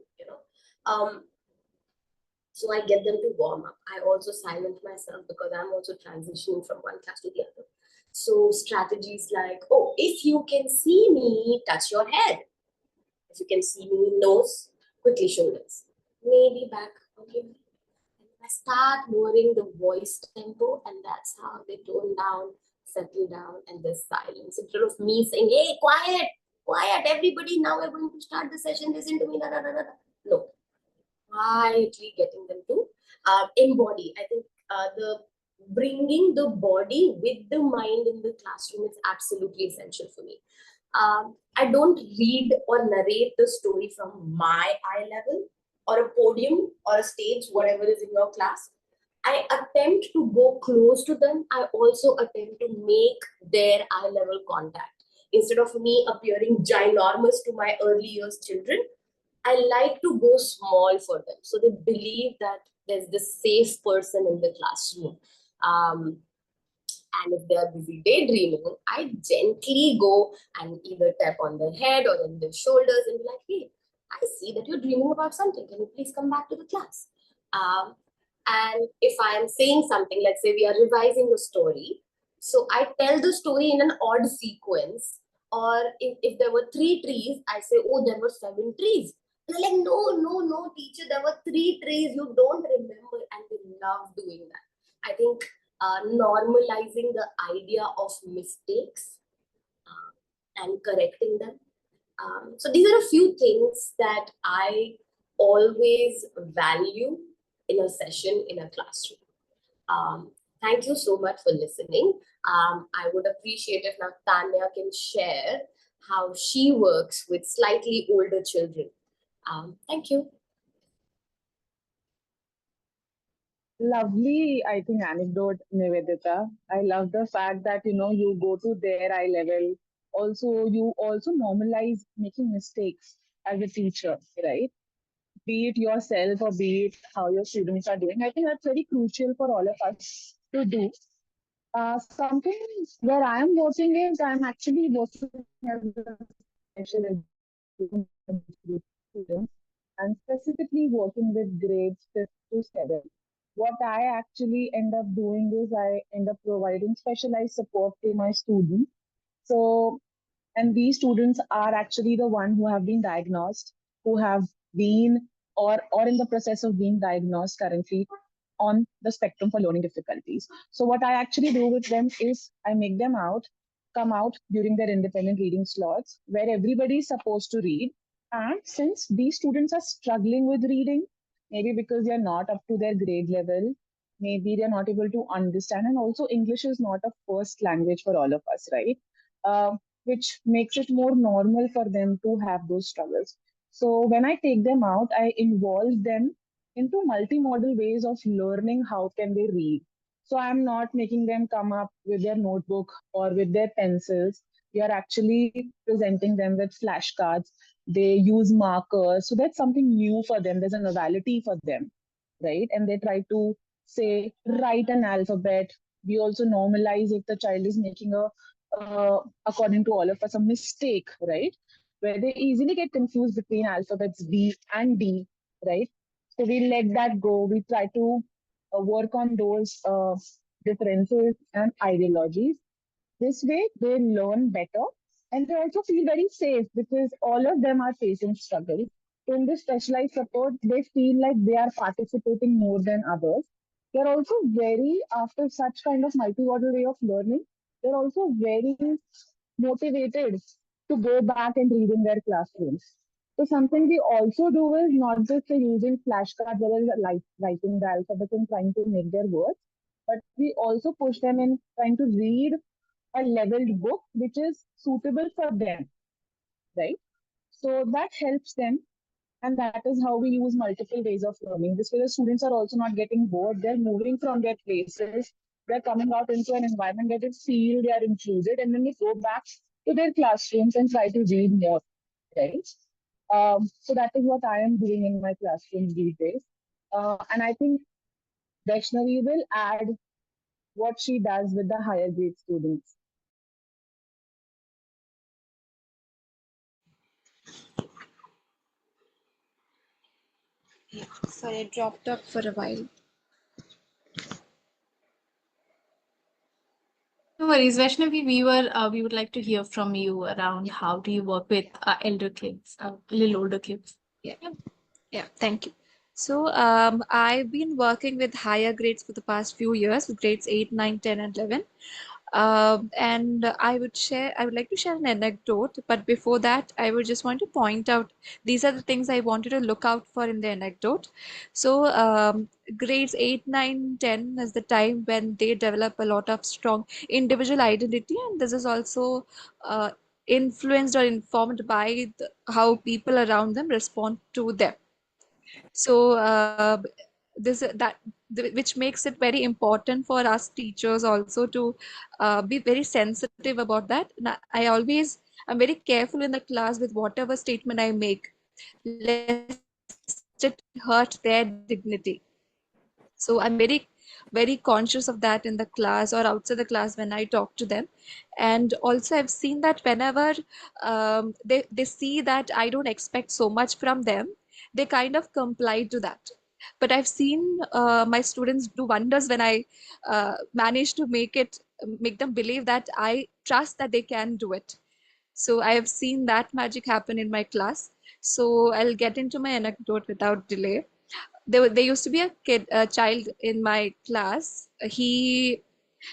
So I get them to warm up. I also silence myself because I'm also transitioning from one class to the other. So strategies like, oh, if you can see me, touch your head. If you can see me, nose, quickly shoulders. Maybe back, okay. And I start lowering the voice tempo, and that's how they tone down, settle down, and there's silence. Instead of me saying, hey, quiet, quiet, everybody, now we're going to start the session, listen to me, da, da, da, da. No, quietly getting them to embody. I think the bringing the body with the mind in the classroom is absolutely essential for me. I don't read or narrate the story from my eye level or a podium or a stage, whatever is in your class. I attempt to go close to them. I also attempt to make their eye level contact. Instead of me appearing ginormous to my early years children, I like to go small for them. So they believe that there's this safe person in the classroom. And if they're busy daydreaming, I gently go and either tap on their head or on their shoulders and be like, hey, I see that you're dreaming about something. Can you please come back to the class? And if I am saying something, let's say we are revising a story, so I tell the story in an odd sequence. Or if there were 3 trees, I say, oh, there were 7 trees. They're like, no, teacher, there were 3 trees. You don't remember. And they love doing that. I think normalizing the idea of mistakes and correcting them. So these are a few things that I always value in a session in a classroom. Thank you so much for listening. I would appreciate if now Tanya can share how she works with slightly older children. Thank you. Lovely, I think, anecdote, Navedita. I love the fact that, you go to their eye level. Also, you also normalize making mistakes as a teacher, right? Be it yourself or be it how your students are doing. I think that's very crucial for all of us to do. Something where I am working is I'm actually working as a special education student and specifically working with grades 5th to 7th. What I actually end up doing is I end up providing specialized support to my students. So, and these students are actually the one who have been diagnosed, who have been or in the process of being diagnosed currently on the spectrum for learning difficulties. So what I actually do with them is I make them come out during their independent reading slots where everybody is supposed to read. And since these students are struggling with reading, maybe because they're not up to their grade level, maybe they're not able to understand, and also English is not a first language for all of us, right? Which makes it more normal for them to have those struggles. So when I take them out, I involve them into multimodal ways of learning how can they read. So I'm not making them come up with their notebook or with their pencils. We are actually presenting them with flashcards. They use markers. So that's something new for them. There's a novelty for them, right? And they try to say, write an alphabet. We also normalize if the child is making a according to all of us, a mistake, right? Where they easily get confused between alphabets B and D, right? So we let that go. We try to work on those differences and ideologies. This way, they learn better and they also feel very safe because all of them are facing struggle. So in this specialized support, they feel like they are participating more than others. They're also very, after such kind of multimodal way of learning, they're also very motivated to go back and read in their classrooms. So something we also do is not just using flashcards or writing the alphabet and trying to make their words, but we also push them in trying to read a leveled book which is suitable for them, right? So that helps them, and that is how we use multiple ways of learning. This way, the students are also not getting bored. They're moving from their places. They're coming out into an environment where they feel they are included, and then they go back to their classrooms and try to read more, right? So that is what I am doing in my classroom these days. And I think Vaishnavi will add what she does with the higher grade students. Yeah, sorry, I dropped up for a while. No worries, Vaishnavi. We would like to hear from you around how do you work with elder kids, little older kids. Yeah. Yeah, thank you. So I've been working with higher grades for the past few years, with grades 8, 9, 10, and 11. And I would like to share an anecdote, but before that, I would just want to point out these are the things I wanted to look out for in the anecdote. So grades 8, 9, 10 is the time when they develop a lot of strong individual identity, and this is also influenced or informed by how people around them respond to them. So this that which makes it very important for us teachers also to be very sensitive about that. And I'm very careful in the class with whatever statement I make, lest it hurt their dignity. So I'm very conscious of that in the class or outside the class when I talk to them. And also I've seen that whenever they see that I don't expect so much from them, they kind of comply to that. But I've seen my students do wonders when I manage to make them believe that I trust that they can do it. So I have seen that magic happen in my class. So I'll get into my anecdote without delay. There used to be a child in my class. He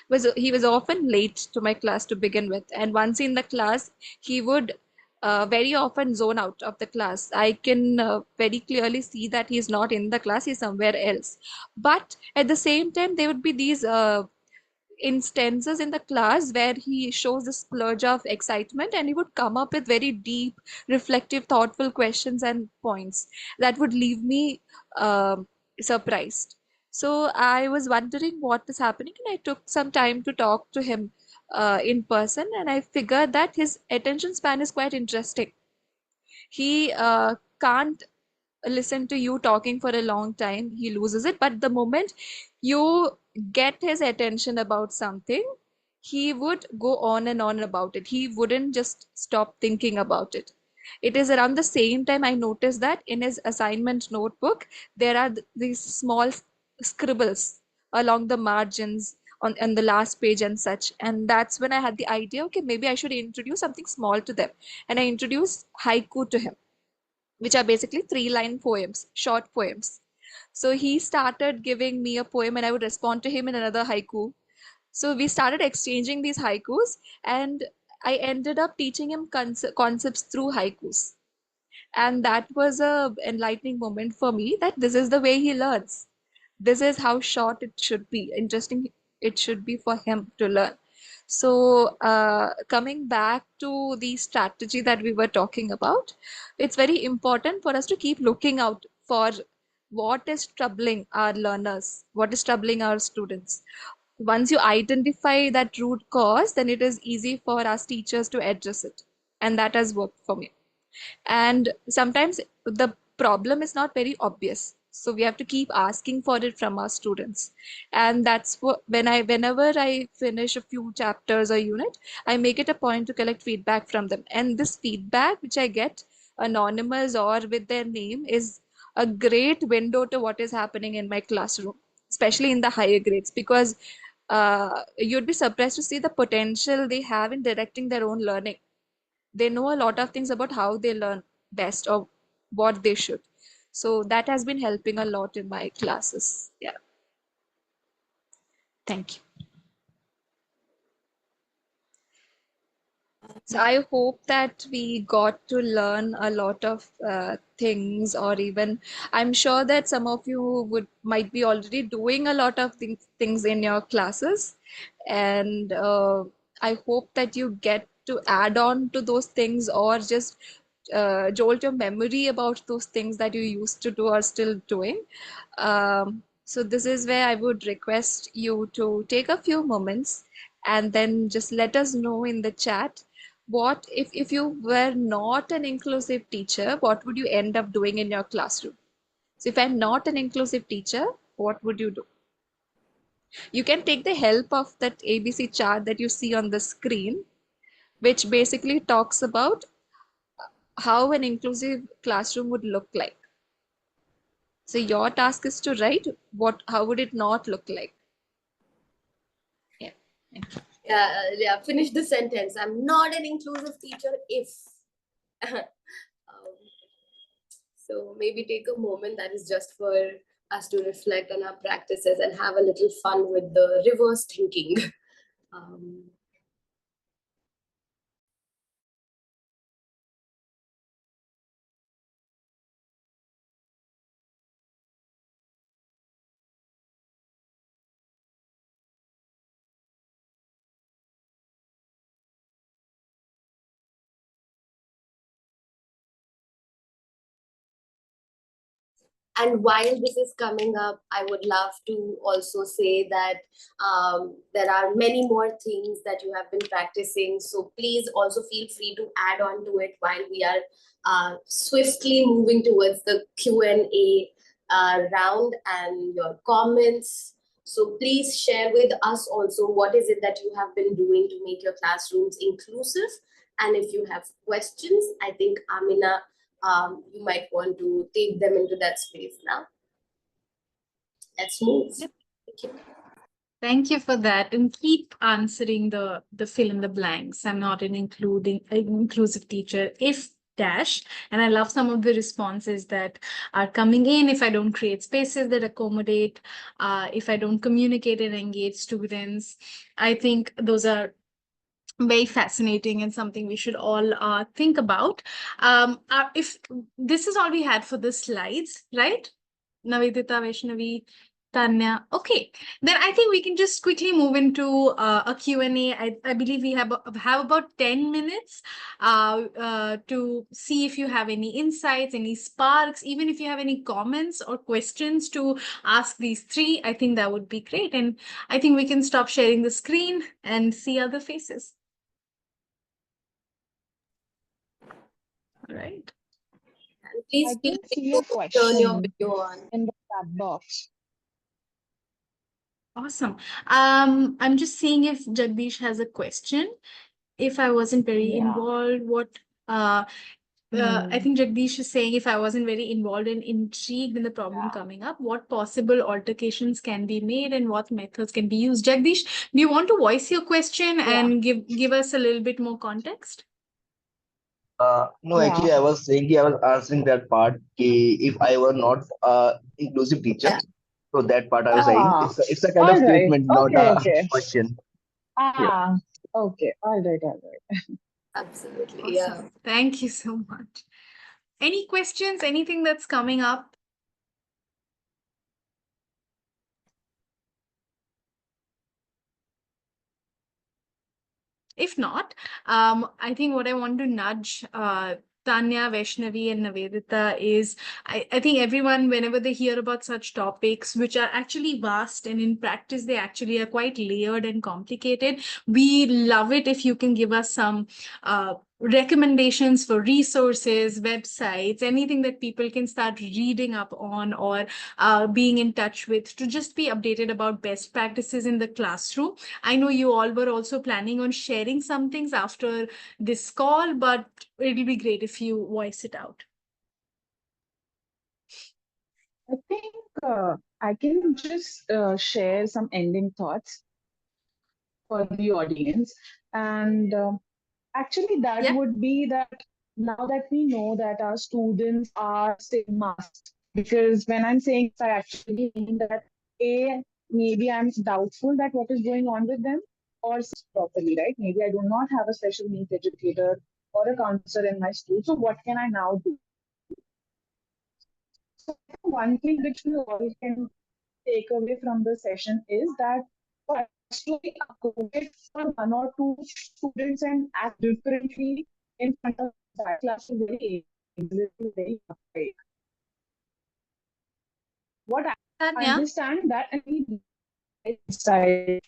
was often late to my class to begin with, and once in the class, he would very often zone out of the class. I can very clearly see that he's not in the class; he's somewhere else. But at the same time, there would be these instances in the class where he shows a splurge of excitement, and he would come up with very deep, reflective, thoughtful questions and points that would leave me surprised. So I was wondering what is happening, and I took some time to talk to him in person, and I figured that his attention span is quite interesting. He can't listen to you talking for a long time, he loses it. But the moment you get his attention about something, he would go on and on about it. He wouldn't just stop thinking about it. It is around the same time I noticed that in his assignment notebook, there are these small scribbles along the margins on the last page and such. And that's when I had the idea, okay, maybe I should introduce something small to them. And I introduced haiku to him, which are basically 3-line poems, short poems. So he started giving me a poem and I would respond to him in another haiku. So we started exchanging these haikus, and I ended up teaching him concepts through haikus. And that was a enlightening moment for me, that this is the way he learns. This is how short it should be, interesting it should be for him to learn. So coming back to the strategy that we were talking about, it's very important for us to keep looking out for what is troubling our learners, what is troubling our students. Once you identify that root cause, then it is easy for us teachers to address it. And that has worked for me. And sometimes the problem is not very obvious. So we have to keep asking for it from our students. And that's what, whenever I finish a few chapters or unit, I make it a point to collect feedback from them. And this feedback, which I get anonymous or with their name, is a great window to what is happening in my classroom, especially in the higher grades, because you'd be surprised to see the potential they have in directing their own learning. They know a lot of things about how they learn best or what they should. So that has been helping a lot in my classes. Yeah. Thank you. So I hope that we got to learn a lot of things, or even I'm sure that some of you might be already doing a lot of things in your classes, and I hope that you get to add on to those things, or just jolt your memory about those things that you used to do or still doing. So this is where I would request you to take a few moments and then just let us know in the chat, what if you were not an inclusive teacher, what would you end up doing in your classroom? So if I'm not an inclusive teacher, what would you do? You can take the help of that ABC chart that you see on the screen, which basically talks about how an inclusive classroom would look like. So your task is to write how would it not look like. Yeah. Yeah, finish the sentence. I'm not an inclusive teacher if. So maybe take a moment that is just for us to reflect on our practices and have a little fun with the reverse thinking. Um, And while this is coming up, I would love to also say that there are many more things that you have been practicing. So please also feel free to add on to it while we are swiftly moving towards the Q&A round and your comments. So please share with us also what is it that you have been doing to make your classrooms inclusive. And if you have questions, I think Amina, you might want to take them into that space now. Let's move. Yep. Thank you. Thank you for that, and keep answering the fill in the blanks. I'm not an inclusive teacher if dash. And I love some of the responses that are coming in. If I don't create spaces that accommodate, if I don't communicate and engage students, I think those are very fascinating and something we should all think about. If this is all we had for the slides, right? Navedita, Vaishnavi, Tanya. Okay, then I think we can just quickly move into a Q&A. I believe we have about 10 minutes to see if you have any insights, any sparks, even if you have any comments or questions to ask these three. I think that would be great. And I think we can stop sharing the screen and see other faces. All right. And please I feel can free see to a turn your question video on. in the chat box. Awesome. I'm just seeing if Jagdish has a question. If I wasn't very Yeah. involved, I think Jagdish is saying, if I wasn't very involved and intrigued in the problem coming up, what possible altercations can be made and what methods can be used? Jagdish, do you want to voice your question and give us a little bit more context? No, actually, I was saying, I was answering that part. If I were not inclusive teacher, so that part I was saying, it's a kind of All right. statement, not Okay, a okay. question. Yeah. Okay. All right. Absolutely. Yeah. Awesome. Thank you so much. Any questions? Anything that's coming up? If not, I think what I want to nudge Tanya, Vaishnavi, and Navedita is I think everyone, whenever they hear about such topics, which are actually vast and in practice, they actually are quite layered and complicated, we love it if you can give us some recommendations for resources, websites, anything that people can start reading up on or being in touch with to just be updated about best practices in the classroom? I know you all were also planning on sharing some things after this call, but it'll be great if you voice it out. I think I can just share some ending thoughts for the audience. And actually, that Yeah. would be that now that we know that our students are say masked, because when I'm saying this, I actually mean that A, maybe I'm doubtful that what is going on with them or properly, right? Maybe I do not have a special needs educator or a counselor in my school. So what can I now do? So one thing which we all can take away from the session is that for us to be accommodated for one or two students and act differently in front of that class is very hard. What I Tanya, understand that and we decide.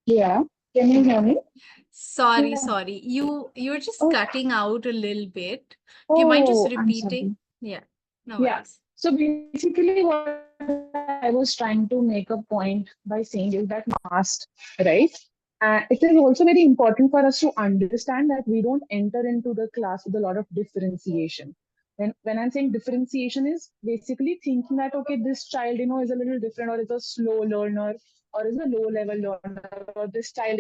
Yeah. Can you hear me? sorry, Yeah. sorry. You're just Oh, cutting out a little bit. Do you mind just oh, I'm repeating? sorry. Yeah, no Yeah. worries. So basically, what I was trying to make a point by saying is that masked, right? It is also very important for us to understand that we don't enter into the class with a lot of differentiation. When I'm saying differentiation is basically thinking that okay, this child is a little different, or is a slow learner, or is a low level learner, or this child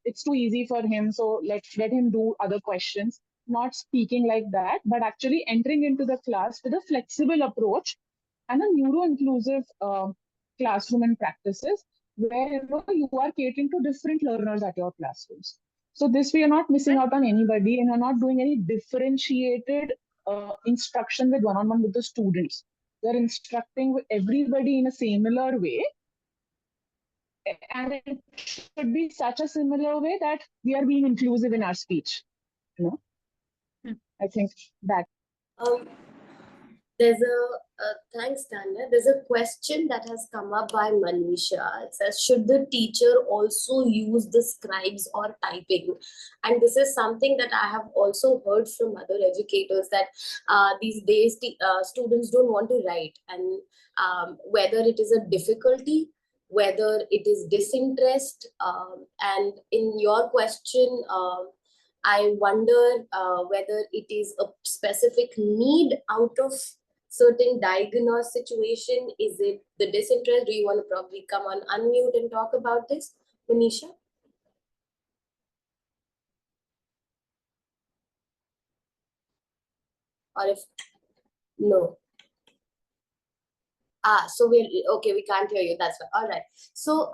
it's too easy for him, so let him do other questions. Not speaking like that, but actually entering into the class with a flexible approach and a neuro-inclusive classroom and practices where you are catering to different learners at your classrooms. So this way, you're not missing out on anybody, and you're not doing any differentiated instruction with one-on-one with the students. You're instructing with everybody in a similar way, and it should be such a similar way that we are being inclusive in our speech. You know, Hmm. I think that. Um, there's thanks, Tanya. There's a question that has come up by Manisha. It says, should the teacher also use the scribes or typing? And this is something that I have also heard from other educators that these days students don't want to write, and whether it is a difficulty, whether it is disinterest, and in your question. I wonder whether it is a specific need out of certain diagnosed situation. Is it the disinterest? Do you want to probably come on unmute and talk about this, Manisha? Or if no. So we're okay, we can't hear you. That's fine. All right. So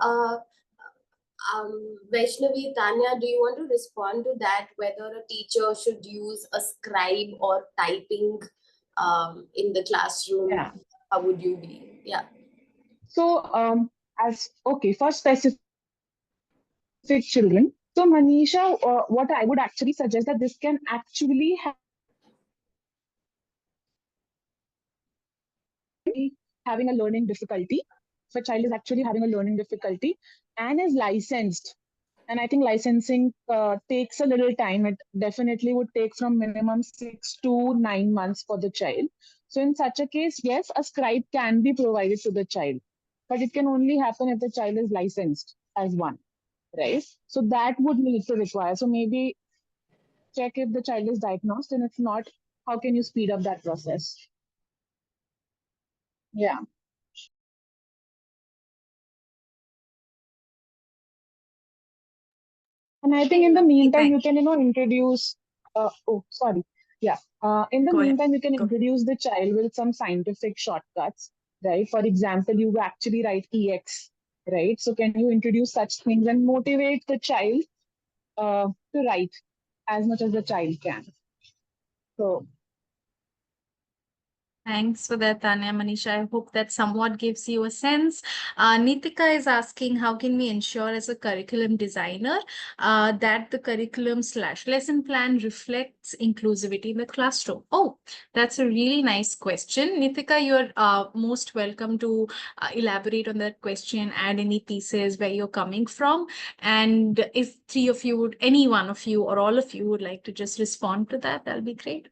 Vaishnavi, Tanya, do you want to respond to that? Whether a teacher should use a scribe or typing in the classroom? Yeah. How would you be? Yeah. So, as okay, for specific children. So, Manisha, what I would actually suggest that this can actually having a learning difficulty. If a child is actually having a learning difficulty and is licensed, and I think licensing takes a little time. It definitely would take from minimum 6 to 9 months for the child. So, in such a case, yes, a scribe can be provided to the child, but it can only happen if the child is licensed as one, right? So that would need to require. So maybe check if the child is diagnosed, and if not, how can you speed up that process? Yeah. And I think in the Okay, meantime, thank you can, introduce, oh, sorry. Yeah. In the Go ahead. meantime, you can Go. introduce the child with some scientific shortcuts, right? For example, you actually write EX, right? So can you introduce such things and motivate the child to write as much as the child can? So Thanks for that, Tanya. Manisha, I hope that somewhat gives you a sense. Nitika is asking, how can we ensure as a curriculum designer that the curriculum slash lesson plan reflects inclusivity in the classroom? Oh, that's a really nice question. Nitika, you're most welcome to elaborate on that question, add any pieces where you're coming from. And if three of you would, any one of you or all of you would like to just respond to that, that'll be great.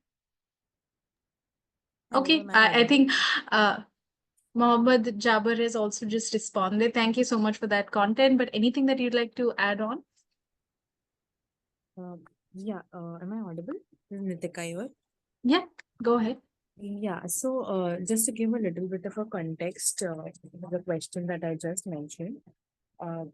Hello, Okay, am I I audible? think Mohammed Jabbar has also just responded. Thank you so much for that content. But anything that you'd like to add on? Am I audible? This is Nitika here. Yeah, go ahead. Yeah, so just to give a little bit of a context, the question that I just mentioned.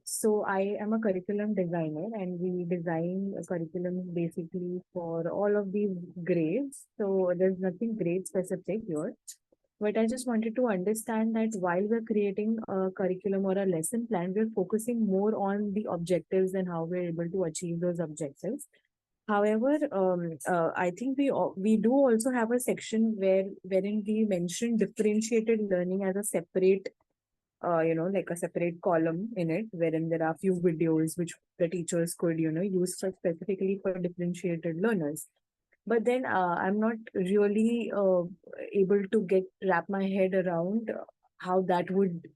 So I am a curriculum designer and we design a curriculum basically for all of these grades. So there's nothing grade specific here. But I just wanted to understand that while we're creating a curriculum or a lesson plan, we're focusing more on the objectives and how we're able to achieve those objectives. However, I think we do also have a section wherein we mention differentiated learning as a separate, like a separate column in it, wherein there are few videos which the teachers could, use specifically for differentiated learners. But then I'm not really able to wrap my head around how that would,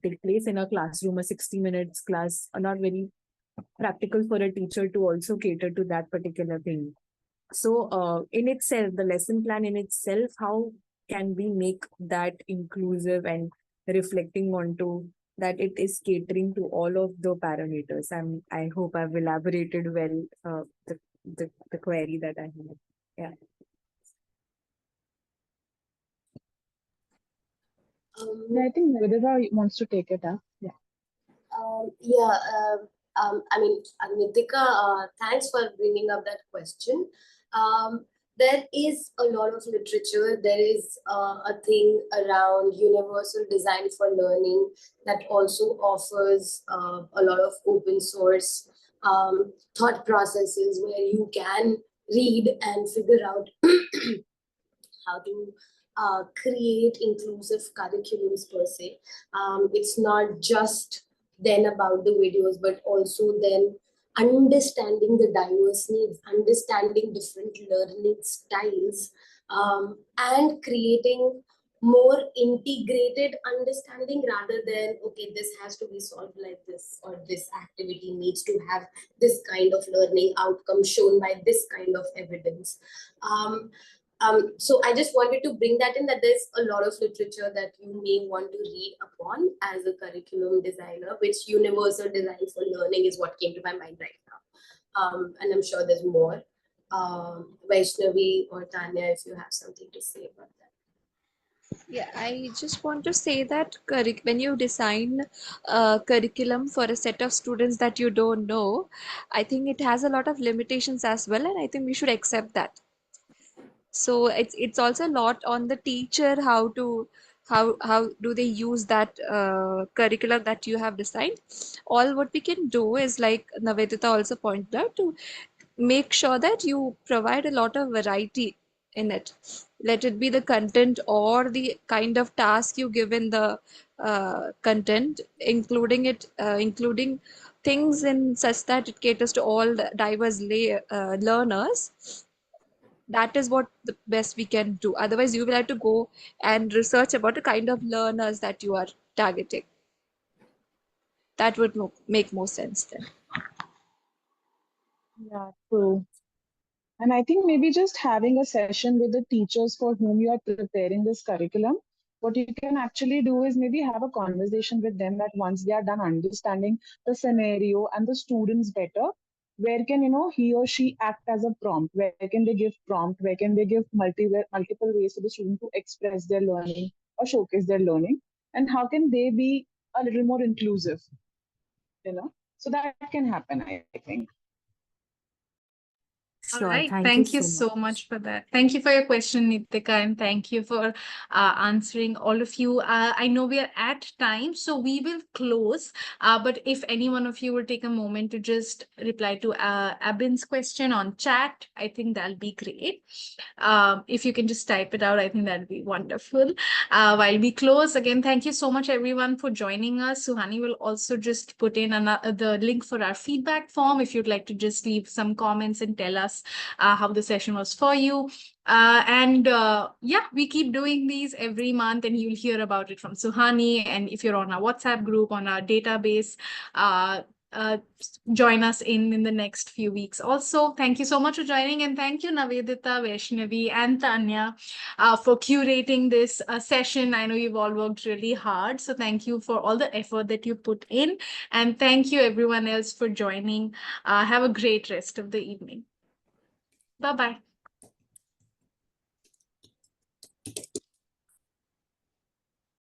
take place in a classroom, a 60 minutes class, not very practical for a teacher to also cater to that particular thing. So, in itself, the lesson plan in itself, how can we make that inclusive and reflecting onto that it is catering to all of the parameters? I hope I've elaborated well the query that I have. Yeah. I think Navedita wants to take it up. Yeah. Yeah, I mean, Nitika, thanks for bringing up that question. There is a lot of literature. There is a thing around universal design for learning that also offers a lot of open source thought processes where you can read and figure out how to create inclusive curriculums per se. It's not just then about the videos, but also then understanding the diverse needs, understanding different learning styles, and creating more integrated understanding rather than, okay, this has to be solved like this, or this activity needs to have this kind of learning outcome shown by this kind of evidence. So I just wanted to bring that in, that there's a lot of literature that you may want to read upon as a curriculum designer, which universal design for learning is what came to my mind right now. And I'm sure there's more. Vaishnavi or Tanya, if you have something to say about that. Yeah, I just want to say that when you design curriculum for a set of students that you don't know, I think it has a lot of limitations as well, and I think we should accept that. So it's also a lot on the teacher how do they use that curriculum that you have designed. All what we can do is, like Navedita also pointed out, to make sure that you provide a lot of variety in it. Let it be the content or the kind of task you give in the content, including things in such that it caters to all the diverse learners. That is what the best we can do. Otherwise, you will have to go and research about the kind of learners that you are targeting. That would make more sense then. Yeah, true. And I think maybe just having a session with the teachers for whom you are preparing this curriculum, what you can actually do is maybe have a conversation with them that once they are done understanding the scenario and the students better, where can he or she act as a prompt? Where can they give prompt? Where can they give multiple ways for the student to express their learning or showcase their learning? And how can they be a little more inclusive? So that can happen, I think. All Sure. right. Thank you Thank you so so much. much for that. Thank you for your question, Nitika, and thank you for answering all of you. I know we are at time, so we will close. But if any one of you will take a moment to just reply to Abin's question on chat, I think that'll be great. If you can just type it out, I think that'd be wonderful. While we close, again, thank you so much, everyone, for joining us. Suhani will also just put in the link for our feedback form if you'd like to just leave some comments and tell us how the session was for you. Yeah, we keep doing these every month, and you'll hear about it from Suhani. And if you're on our WhatsApp group, on our database, uh, uh, join us in the next few weeks. Also, thank you so much for joining, and thank you, Navedita, Vaishnavi, and Tanya, for curating this session. I know you've all worked really hard, so thank you for all the effort that you put in, and thank you everyone else for joining. Have a great rest of the evening. Bye bye.